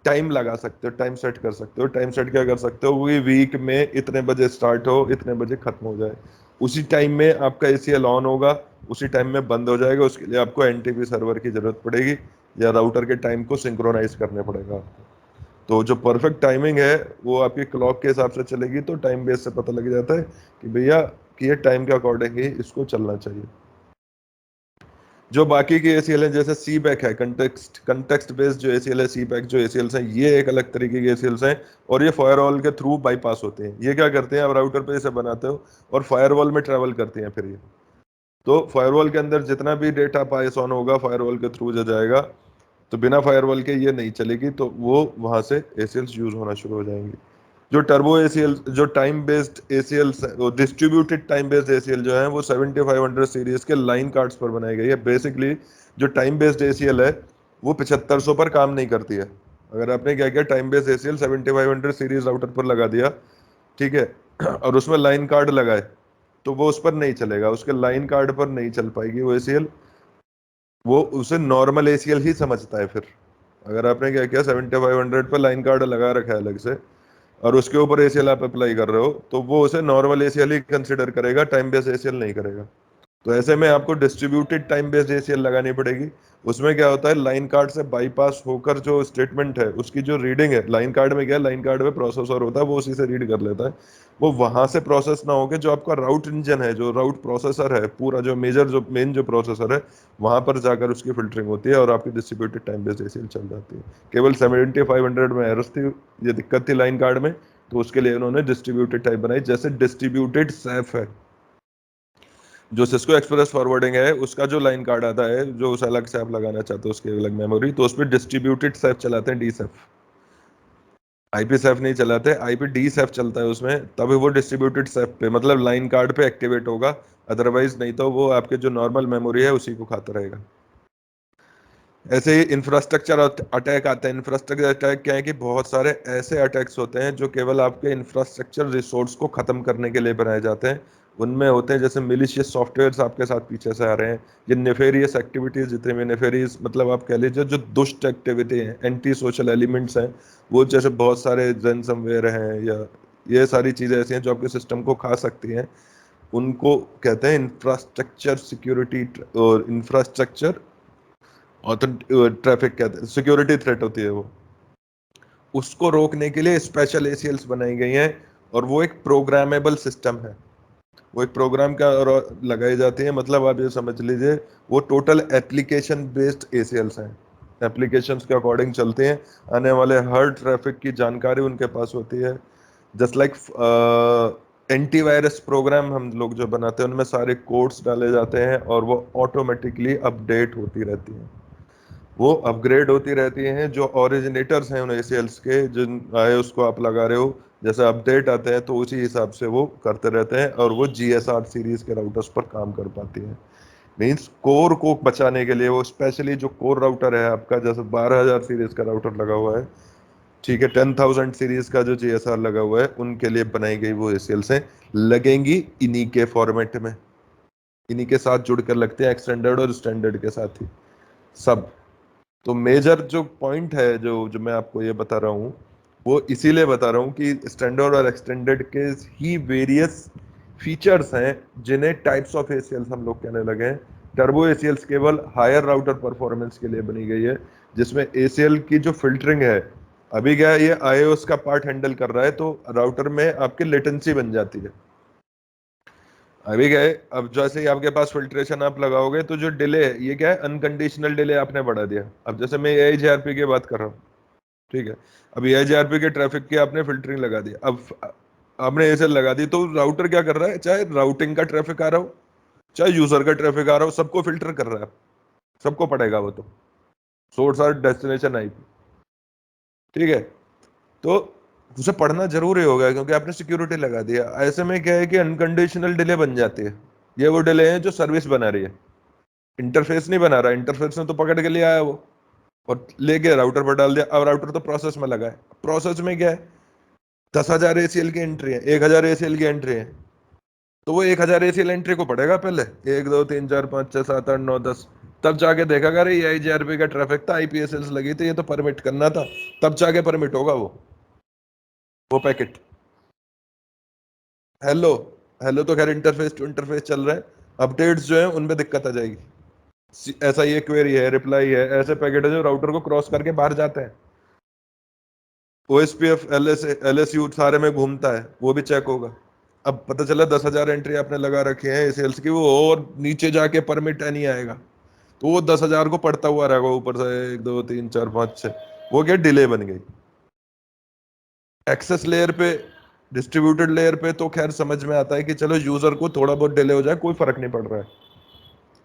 टाइम लगा सकते हो, टाइम सेट कर सकते हो। टाइम सेट क्या कर सकते हो, वही वीक में इतने बजे स्टार्ट हो, इतने बजे खत्म हो जाए, उसी टाइम में आपका एसीएल ऑन होगा, उसी टाइम में बंद हो जाएगा। उसके लिए आपको एनटीपी सर्वर की जरूरत पड़ेगी, या राउटर के टाइम को सिंक्रोनाइज करने पड़ेगा आपको। तो जो परफेक्ट टाइमिंग है वो आपकी क्लॉक के हिसाब से चलेगी, तो टाइम बेस से पता लग जाता है कि भैया कि ये टाइम के अकॉर्डिंग ही इसको चलना चाहिए। जो बाकी के एसीएल हैं, जैसे सी बैक है, कंटेक्स्ट बेस्ड जो एसीएल है, सी बैक जो एसीएल्स हैं, ये एक अलग तरीके के एसीएल्स हैं, और ये फायरवॉल के थ्रू बाईपास होते हैं। ये क्या करते हैं, आप राउटर पे इसे बनाते हो और फायरवॉल में ट्रेवल करते हैं। फिर ये तो फायरवॉल के अंदर जितना भी डेटा पास ऑन होगा फायरवॉल के थ्रू जो जाएगा, तो बिना फायरवॉल के ये नहीं चलेगी, तो वो वहां से एसीएल्स यूज होना शुरू हो जाएंगी। जो टर्बो एसीएल, जो टाइम बेस्ड एसीएल, वो डिस्ट्रीब्यूटेड टाइम बेस्ड एसीएल जो है, वो 7500 सीरीज के लाइन कार्ड्स पर बनाई गई है। बेसिकली जो टाइम बेस्ड एसीएल है वो 7500 पर काम नहीं करती है। अगर आपने क्या किया, time based ACL 7500 series router पर लगा दिया, ठीक है, और उसमें लाइन कार्ड लगाए, तो वो उस पर नहीं चलेगा, उसके लाइन कार्ड पर नहीं चल पाएगी वो एसीएल। वो उसे नॉर्मल एसीएल ही समझता है फिर। अगर आपने क्या किया, 7500 पर लाइन कार्ड लगा रखा है अलग से, और उसके ऊपर एसीएल आप अप्लाई कर रहे हो, तो वो उसे नॉर्मल एसीएल ही कंसिडर करेगा, टाइम बेस्ड एसीएल नहीं करेगा। तो ऐसे में आपको डिस्ट्रीब्यूटेड टाइम बेस्ड एसीएल लगानी पड़ेगी। उसमें क्या होता है, लाइन कार्ड से बाईपास होकर जो स्टेटमेंट है उसकी जो रीडिंग है, लाइन कार्ड में क्या है, लाइन कार्ड में प्रोसेसर होता है, वो उसी से रीड कर लेता है। वो वहां से प्रोसेस ना होके जो आपका राउट इंजन है, जो राउट प्रोसेसर है, पूरा जो मेजर जो मेन जो प्रोसेसर है, वहां पर जाकर उसकी फिल्टरिंग होती है और आपकी डिस्ट्रीब्यूटेड टाइम बेस्ड एसीएल चल जाती है। केवल 7500 में एरर्स थी, ये दिक्कत थी लाइन कार्ड में, तो उसके लिए उन्होंने डिस्ट्रीब्यूटेड टाइप बनाई, जैसे डिस्ट्रीब्यूटेड सैफ है। जो सिस्को एक्सप्रेस फॉरवर्डिंग है उसका जो लाइन कार्ड आता है, जो उस अलग से आप लगाना चाहते हो उसकी अलग मेमोरी, तो उस पर डिस्ट्रीब्यूटेड सेफ चलाते हैं, डी सेफ। आईपी सेफ नहीं चलाते, आईपी डी सेफ चलता है उसमें, तभी वो डिस्ट्रीब्यूटेड सेफ पे मतलब लाइन कार्ड पे एक्टिवेट होगा, अदरवाइज नहीं तो वो आपके जो नॉर्मल मेमोरी है उसी को खाता रहेगा। ऐसे ही इंफ्रास्ट्रक्चर अटैक आते हैं। इंफ्रास्ट्रक्चर अटैक क्या है कि बहुत सारे ऐसे अटैक्स होते हैं जो केवल आपके इंफ्रास्ट्रक्चर रिसोर्स को खत्म करने के लिए बनाए जाते हैं। उनमें होते हैं जैसे मिलिशियस सॉफ्टवेयर्स आपके साथ पीछे से आ रहे हैं, ये नेफेरियस एक्टिविटीज, जितने भी नेफेरियस मतलब आप कह लीजिए जो दुष्ट एक्टिविटी है, एंटी सोशल एलिमेंट्स हैं, वो जैसे बहुत सारे रैनसमवेयर हैं या ये सारी चीजें ऐसी हैं जो आपके सिस्टम को खा सकती हैं, उनको कहते हैं इंफ्रास्ट्रक्चर सिक्योरिटी और इंफ्रास्ट्रक्चर ट्रैफिक कहते हैं, सिक्योरिटी थ्रेट होती है वो। उसको रोकने के लिए स्पेशल एसीएल्स बनाई गई हैं, और वो एक प्रोग्रामेबल सिस्टम है, वो एक प्रोग्राम का और लगाई जाती है, मतलब आप ये समझ लीजिए वो टोटल एप्लीकेशन बेस्ड एसीएल्स हैं, एप्लीकेशंस के अकॉर्डिंग चलते हैं, आने वाले हर ट्रैफिक की जानकारी उनके पास होती है। जस्ट लाइक एंटीवायरस प्रोग्राम हम लोग जो बनाते हैं उनमें सारे कोड्स डाले जाते हैं और वो ऑटोमेटिकली अपडेट होती रहती हैं, वो अपग्रेड होती रहती हैं, जो ओरिजिनेटर्स हैं उन एसीएल्स के, जिन आए उसको आप लगा रहे हो, जैसे अपडेट आते हैं तो उसी हिसाब से वो करते रहते हैं, और वो जीएसआर सीरीज के राउटर्स पर काम कर पाती हैं। मीन्स कोर को बचाने के लिए वो स्पेशली जो कोर राउटर है आपका, जैसे 12,000 सीरीज का राउटर लगा हुआ है, ठीक है, 10,000 सीरीज का जो जीएसआर लगा हुआ है, उनके लिए बनाई गई वो एसीएल्स हैं, लगेंगी इन्हीं के फॉर्मेट में, इन्हीं के साथ जुड़कर लगते हैं, एक्सटेंडेड और स्टैंडर्ड के साथ ही सब। तो मेजर जो पॉइंट है जो जो मैं आपको ये बता रहा हूँ, वो इसीलिए बता रहा हूँ कि स्टैंडर्ड और एक्सटेंडेड के ही वेरियस फीचर्स हैं, जिन्हें टाइप्स ऑफ एसीएल्स हम लोग कहने लगे हैं। टर्बो एसीएल्स केवल हायर राउटर परफॉर्मेंस के लिए बनी गई है, जिसमें एसीएल की जो फिल्टरिंग है, अभी क्या है, ये आईओएस का पार्ट हैंडल कर रहा है, तो राउटर में आपकी लेटेंसी बन जाती है। अभी क्या है, अब जैसे ही आपके पास फिल्ट्रेशन आप लगाओगे तो जो डिले है, ये क्या है, अनकंडीशनल डिले आपने बढ़ा दिया। अब जैसे मैं एआईजीआरपी की बात कर रहा हूँ, ठीक है, अब एआईजीआरपी के ट्रैफिक की आपने फिल्टरिंग लगा दी, अब आपने ऐसे लगा दी, तो राउटर क्या कर रहा है, चाहे राउटिंग का ट्रैफिक आ रहा हो, चाहे यूजर का ट्रैफिक आ रहा हो, सबको फिल्टर कर रहा है, सबको पड़ेगा वो तो, सोर्स और डेस्टिनेशन आईपी, ठीक है, तो उसे पढ़ना जरूरी होगा क्योंकि आपने सिक्योरिटी लगा दिया। ऐसे में क्या है कि अनकंडीशनल डिले बन जाती है, ये वो डिले है जो सर्विस बना रही है, इंटरफेस नहीं बना रहा, इंटरफेस ने तो पकड़ के लिया है वो और ले गया राउटर पर डाल दिया। अब राउटर तो प्रोसेस में लगा है, प्रोसेस में क्या है, 10,000 एसीएल की एंट्री है, 1,000 एसीएल की एंट्री है, तो वो 1,000 एसीएल एंट्री को पढ़ेगा पहले, 1 2 3 4 5 6 7 8 9 10, तब जाके देखेगा अरे ये आईजीआरपी का ट्रैफिक था, आईपीएसएल्स लगी थी, ये तो परमिट करना था, तब जाके परमिट होगा वो पैकेट। हेलो, हेलो तो खैर इंटरफेस टू इंटरफेस चल रहा है, अपडेट्स जो है उनमें दिक्कत आ जाएगी। ऐसा ये क्वेरी है, रिप्लाई है, ऐसे पैकेट है जो राउटर को क्रॉस करके बाहर जाते हैं, ओएसपीएफ एलएसयू सारे में घूमता है, वो भी चेक होगा। अब पता चला 10,000 एंट्री आपने लगा रखी है एसीएल्स की, वो और नीचे जाके परमिट नहीं आएगा, तो वो 10,000 को पढ़ता हुआ रहेगा ऊपर से 1 2 3 4 5 6, वो क्या डिले बन गई। एक्सेस लेयर पे, डिस्ट्रीब्यूटेड लेयर पे तो खैर समझ में आता है कि चलो यूजर को थोड़ा बहुत डिले हो जाए कोई फर्क नहीं पड़ रहा है,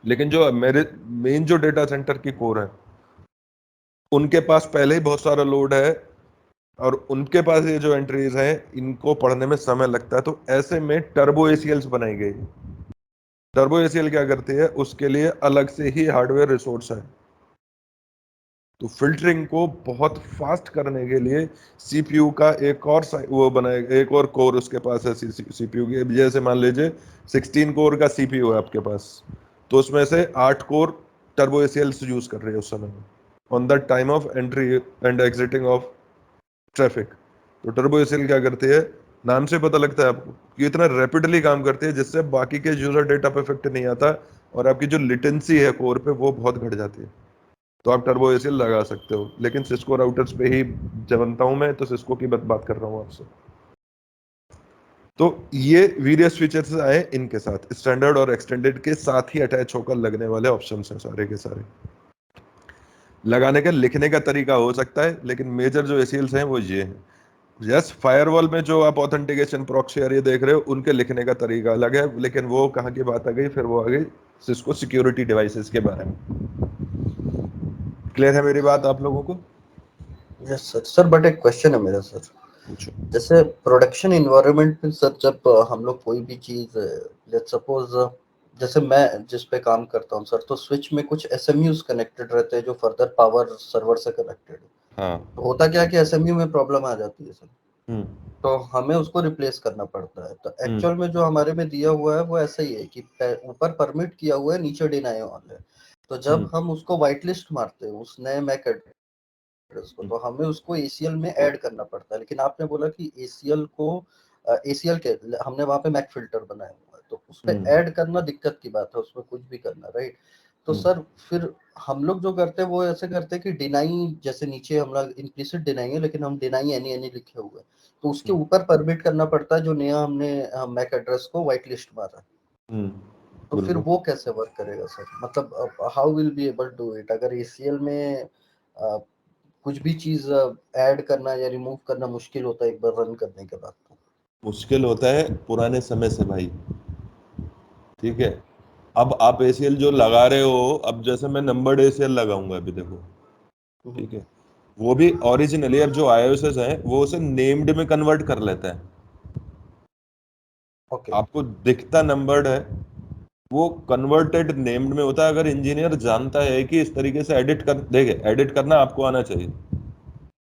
लेकिन जो मेरे मेन जो डेटा सेंटर की कोर है, उनके पास पहले ही बहुत सारा लोड है, और उनके पास ये जो एंट्रीज हैं इनको पढ़ने में समय लगता है, तो ऐसे में टर्बो एसीएल्स बनाई गई। टर्बो एसीएल क्या करती है, उसके लिए अलग से ही हार्डवेयर रिसोर्स है, तो फिल्टरिंग को बहुत फास्ट करने के लिए सीपीयू का एक और वो बनाएगा, एक और कोर उसके पास है सीपीयू की, जैसे मान लीजिए 16 कोर का सीपीयू है आपके पास, तो उसमें से 8 कोर टर्बो एसीएल्स यूज कर रही है उस समय में, on the time of entry and exiting of traffic. तो टर्बो एसीएल क्या करती है, नाम से पता लगता है आपको कि इतना रैपिडली काम करती है जिससे बाकी के यूजर डेटा पे इफेक्ट नहीं आता, और आपकी जो लिटेंसी है कोर पे वो बहुत घट जाती है, तो आप टर्बो एसीएल लगा सकते हो। लेकिन सिस्को राउटर्स पे ही जानता हूं मैं, तो सिस्को की बात कर रहा हूँ आपसे। तो ये वेरियस फीचर्स आए इनके साथ, स्टैंडर्ड और एक्सटेंडेड के साथ ही अटैच होकर लगने वाले ऑप्शंस हैं सारे के सारे। लगाने का लिखने का तरीका हो सकता है, लेकिन मेजर जो एसीएल्स हैं वो ये हैं। यस, फायरवॉल में जो आप ऑथेंटिकेशन प्रॉक्सी और ये देख रहे हो उनके लिखने का तरीका अलग है, लेकिन वो कहाँ की बात आ गई, फिर वो आ गई सिस्को सिक्योरिटी डिवाइसेस के बारे में। क्लियर है मेरी बात आप लोगों को? Yes sir. सर बट एक क्वेश्चन है मेरा सर। पूछो। जैसे प्रोडक्शन इन्वायरमेंट में सर, जब हम लोग कोई भी चीज, लेट्स सपोज, जैसे मैं जिस पे काम करता हूँ सर, तो स्विच में कुछ एसएमयूज कनेक्टेड रहते हैं जो फर्दर पावर सर्वर से कनेक्टेड है। हाँ। तो होता क्या है कि एसएमयू में प्रॉब्लम आ जाती है सर, हम्म। तो हमें उसको रिप्लेस करना पड़ता है। तो हम्म। एक्चुअल में जो हमारे में दिया हुआ है वो ऐसा ही है कि ऊपर परमिट किया हुआ है, नीचे डिनाई ऑन है। तो जब हम उसको व्हाइट लिस्ट मारते हैं उस नए मैक एड्रेस को, तो हमें उसको एसीएल में ऐड करना पड़ता है। लेकिन आपने बोला कि एसीएल को, एसीएल के हमने वहां पे मैक फिल्टर बनाया हुआ है, तो उस पे हम्म। ऐड करना दिक्कत की बात है, उसमें कुछ भी करना, राइट? तो हम्म। सर फिर हम लोग जो करते हैं वो ऐसे करते हैं कि डिनाई, जैसे नीचे हमारा इम्प्लिसिट डिनाई है लेकिन हम डिनाई एनी एनी लिखे हुए हैं, तो उसके हम्म। ऊपर परमिट करना पड़ता है जो नया हमने मैक एड्रेस को व्हाइट लिस्ट मारा है। हम्म। तो फिर बिल्कुल। वो कैसे वर्क करेगा सर? मतलब how will be able to it अगर एसीएल में कुछ भी चीज ऐड करना या रिमूव करना मुश्किल होता है एक बार रन करने के बाद? तो मुश्किल होता है पुराने समय से भाई। ठीक है। अब आप एसीएल जो लगा रहे हो, अब जैसे मैं नंबर्ड एसीएल लगाऊंगा अभी देखो। ठीक है। वो भी ओरिजिनली अब जो आईओएस है वो उसे नेम्ड में कन्वर्ट कर लेता है। ओके। आपको दिखता नंबर्ड है, वो कन्वर्टेड नेम्ड में होता है। अगर इंजीनियर जानता है कि इस तरीके से एडिट कर, देखे एडिट करना आपको आना चाहिए।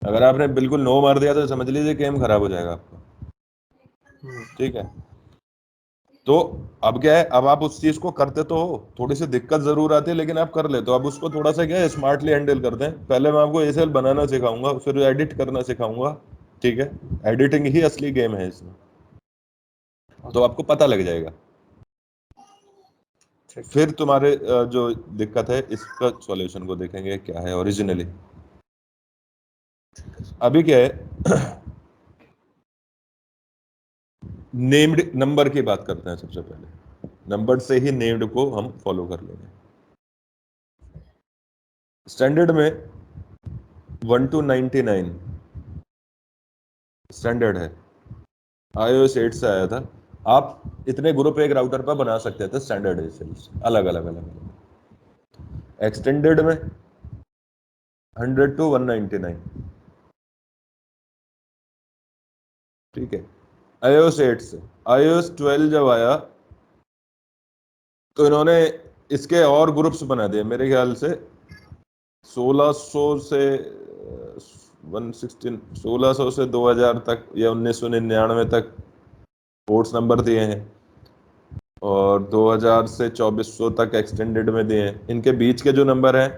अगर आपने बिल्कुल नो मार दिया तो समझ लीजिए गेम खराब हो जाएगा आपका। ठीक है। तो अब क्या है, अब आप उस चीज को करते तो हो, थोड़ी सी दिक्कत जरूर आती है लेकिन आप कर लेते हो। अब उसको थोड़ा सा क्या है स्मार्टली हैंडल करते हैं। पहले मैं आपको एसीएल बनाना सिखाऊंगा, फिर एडिट करना सिखाऊंगा। ठीक है। एडिटिंग ही असली गेम है इसमें, तो ओके। आपको पता लग जाएगा। ठीक है। फिर तुम्हारे जो दिक्कत है इसका सॉल्यूशन को देखेंगे क्या है ओरिजिनली। ठीक है सर। अभी क्या है नेम्ड नंबर की बात करते हैं सबसे पहले। नंबर से ही नेम्ड को हम फॉलो कर लेंगे। स्टैंडर्ड में 1 to 99 स्टैंडर्ड है, iOS 8 से आया था। आप इतने ग्रुप एक राउटर पर बना सकते थे स्टैंडर्ड एसेल्स, अलग अलग अलग अलग। एक्सटेंडेड में 100 to 199। ठीक है। iOS 8 से iOS 12 जब आया तो इन्होंने इसके और ग्रुप्स बना दिए मेरे ख्याल से। 1600 से 116 1600 से 2000 तक या 1999 तक पोर्ट्स नंबर दिए हैं, और 2000 से 2400 तक एक्सटेंडेड में दिए हैं। इनके बीच के जो नंबर हैं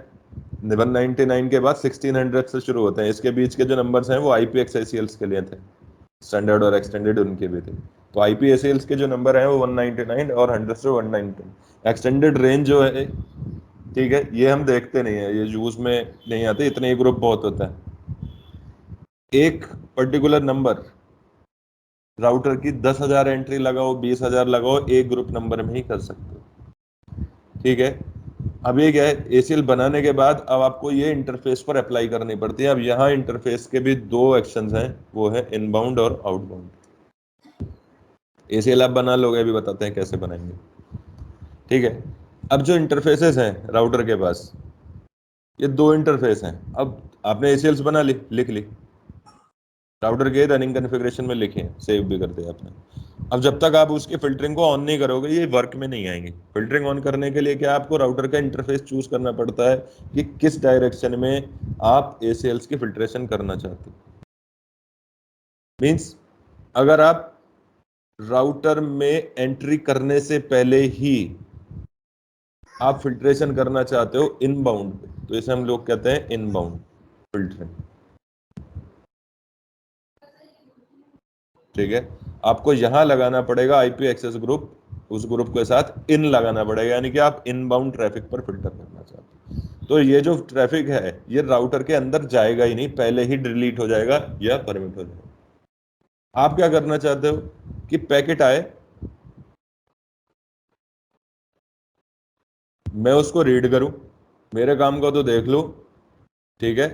199 के बाद 1600 से शुरू होते हैं, इसके बीच के जो नंबर्स हैं वो IPXACLs के लिए थे। स्टैंडर्ड और एक्सटेंडेड उनके भी थे। तो IPACLs के जो नंबर हैं वो 199 और 100 से 192। एक्सटेंडेड रेंज जो है, ठीक है, ये हम देखते नहीं है, ये यूज में नहीं आते, इतने ही ग्रुप बहुत होता है। एक पर्टिकुलर नंबर राउटर की 10,000 एंट्री लगाओ 20,000 लगाओ एक ग्रुप नंबर में ही कर सकते हो। ठीक है। अब ये क्या है एसीएल बनाने के बाद अब आपको ये इंटरफेस पर अप्लाई करनी पड़ती है। अब यहाँ इंटरफेस के भी दो एक्शंस हैं, वो है इनबाउंड और आउटबाउंड। एसीएल आप बना लोगे, अभी बताते हैं कैसे बनाएंगे। ठीक है। अब जो इंटरफेसेस हैं राउटर के पास, ये दो इंटरफेस हैं। अब आपने एसीएल्स बना ली, लिख ली, राउटर के रनिंग कॉन्फ़िगरेशन में लिखे हैं, सेव भी कर दिया आपने। अब जब तक आप उसकी फिल्टरिंग को ऑन नहीं करोगे ये वर्क में नहीं आएंगे। फिल्टरिंग ऑन करने के लिए क्या आपको राउटर का इंटरफेस चूज करना पड़ता है कि किस डायरेक्शन में आप एसीएल्स की फिल्ट्रेशन करना चाहते हो। मींस अगर आप राउटर में एंट्री करने से पहले ही आप फिल्ट्रेशन करना चाहते हो इनबाउंड पे, तो इसे हम लोग कहते हैं इनबाउंड फिल्टरिंग। ठीक है। आपको यहां लगाना पड़ेगा आईपी एक्सेस ग्रुप, उस ग्रुप के साथ इन लगाना पड़ेगा, यानी कि आप इनबाउंड ट्रैफिक पर फिल्टर करना चाहते हो। तो ये जो ट्रैफिक है ये राउटर के अंदर जाएगा ही नहीं, पहले ही डिलीट हो जाएगा या परमिट हो जाएगा। आप क्या करना चाहते हो कि पैकेट आए, मैं उसको रीड करूं, मेरे काम को तो देख लो। ठीक है।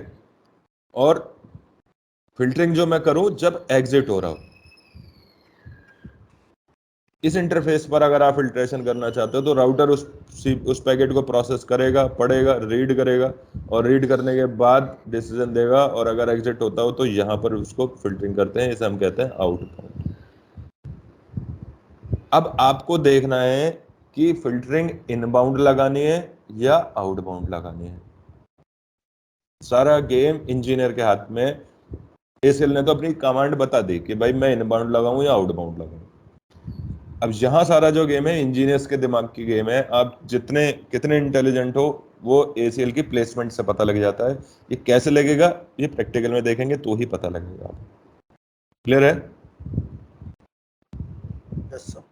और फिल्टरिंग जो मैं करूं जब एग्जिट हो रहा हो। इस इंटरफेस पर अगर आप फिल्ट्रेशन करना चाहते हो तो राउटर उस पैकेट को प्रोसेस करेगा, पढ़ेगा, रीड करेगा, और रीड करने के बाद डिसीजन देगा, और अगर एग्जिट होता हो तो यहाँ पर उसको फिल्टरिंग करते हैं। इसे हम कहते हैं आउटबाउंड। अब आपको देखना है कि फिल्टरिंग इनबाउंड लगानी है या आउटबाउंड लगानी है। सारा गेम इंजीनियर के हाथ में। एसीएल ने तो अपनी कमांड बता दी कि भाई मैं इनबाउंड लगाऊं या आउटबाउंड लगाऊं। अब यहां सारा जो गेम है इंजीनियर्स के दिमाग की गेम है। आप जितने कितने इंटेलिजेंट हो वो एसीएल की प्लेसमेंट से पता लग जाता है। ये कैसे लगेगा ये प्रैक्टिकल में देखेंगे तो ही पता लगेगा। क्लियर है? Yes sir.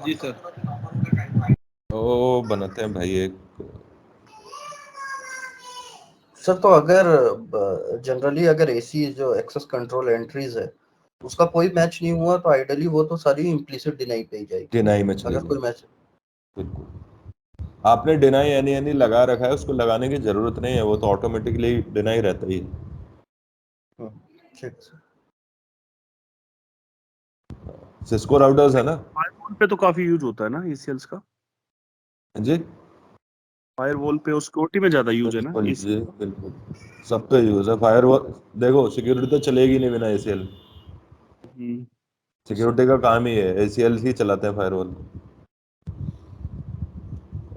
जी सर। तो बनाते हैं भाई एक। सर तो अगर जनरली अगर एसी जो एक्सेस कंट्रोल एंट्रीज है उसका कोई मैच नहीं हुआ तो आइडियली वो तो सारी इम्प्लिसिट डिनाई पे ही जाएगी, डिनाई में चले अगर कोई जाए। मैच। बिल्कुल। आपने डिनाई एनी एनी लगा रखा है, उसको लगाने की जरूरत नहीं है, वो तो ऑटोमेटिकली डिनाई रहता ही है। ठीक है सर। सिस्को राउटर्स है ना? फायरवॉल पे तो काफी यूज होता है ना एसीएल्स का। जी फायरवॉल पे और सिक्योरिटी में ज्यादा यूज है ना बिल्कुल जी, एसीएल। बिल्कुल। सब पे यूज है फायरवॉल। देखो सिक्योरिटी तो चलेगी नहीं बिना एसीएल। सिक्योरिटी का काम ही है, एसीएल ही चलाते हैं फायरवॉल।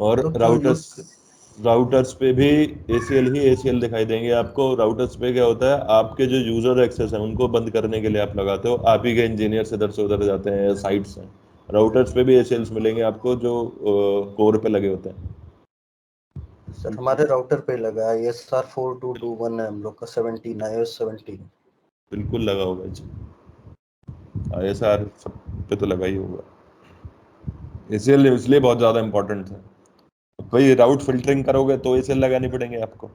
और तो जो यूज। राउटर्स राउटर्स पे भी एसीएल ही एसीएल दिखाई देंगे आपको। राउटर्स पे क्या होता है, आपके जो यूजर एक्सेस है उनको बंद करने के लिए आप लगाते हो। आप ही के इंजीनियर्स इधर से उधर जाते हैं, साइट्स हैं। राउटर्स पे भी एसीएल्स मिलेंगे आपको जो कोर पे लगे होते हैं। सर हमारे राउटर पे लगा है ESR 4221 है हम लोग का 17 iOS 17। बिल्कुल लगा होगा जी। आईएसआर सब पे तो लगा ही होगा। एसीएल इसलिए बहुत ज्यादा इंपॉर्टेंट है। भाई राउट फिल्टरिंग करोगे तो एसीएल लगानी पड़ेंगे आपको।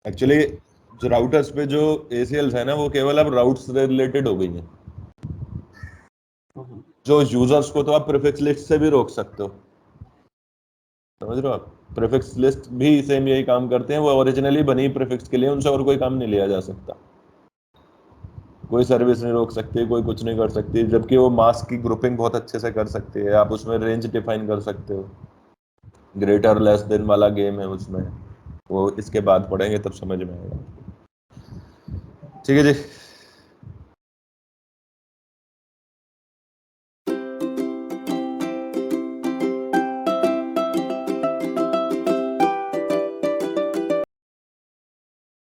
एक्चुअली जो राउटर्स पे जो एसीएल्स है ना वो केवल अब राउट्स से रिलेटेड हो गई है। जो यूजर्स को तो आप प्रीफिक्स लिस्ट से भी रोक सकते हो, समझ रहे हो आप? प्रीफिक्स लिस्ट भी सेम यही काम करते हैं। वो ओरिजिनली बनी प्रीफिक्स के लिए, उनसे और कोई काम नहीं लिया जा सकता। कोई सर्विस नहीं रोक सकती, कोई कुछ नहीं कर सकती, जबकि वो मास्क की ग्रुपिंग बहुत अच्छे से कर सकती है। आप उसमें रेंज डिफाइन कर सकते हो। ग्रेटर लेस देन वाला गेम है उसमें। वो इसके बाद पढ़ेंगे तब समझ में आएगा। ठीक है जी।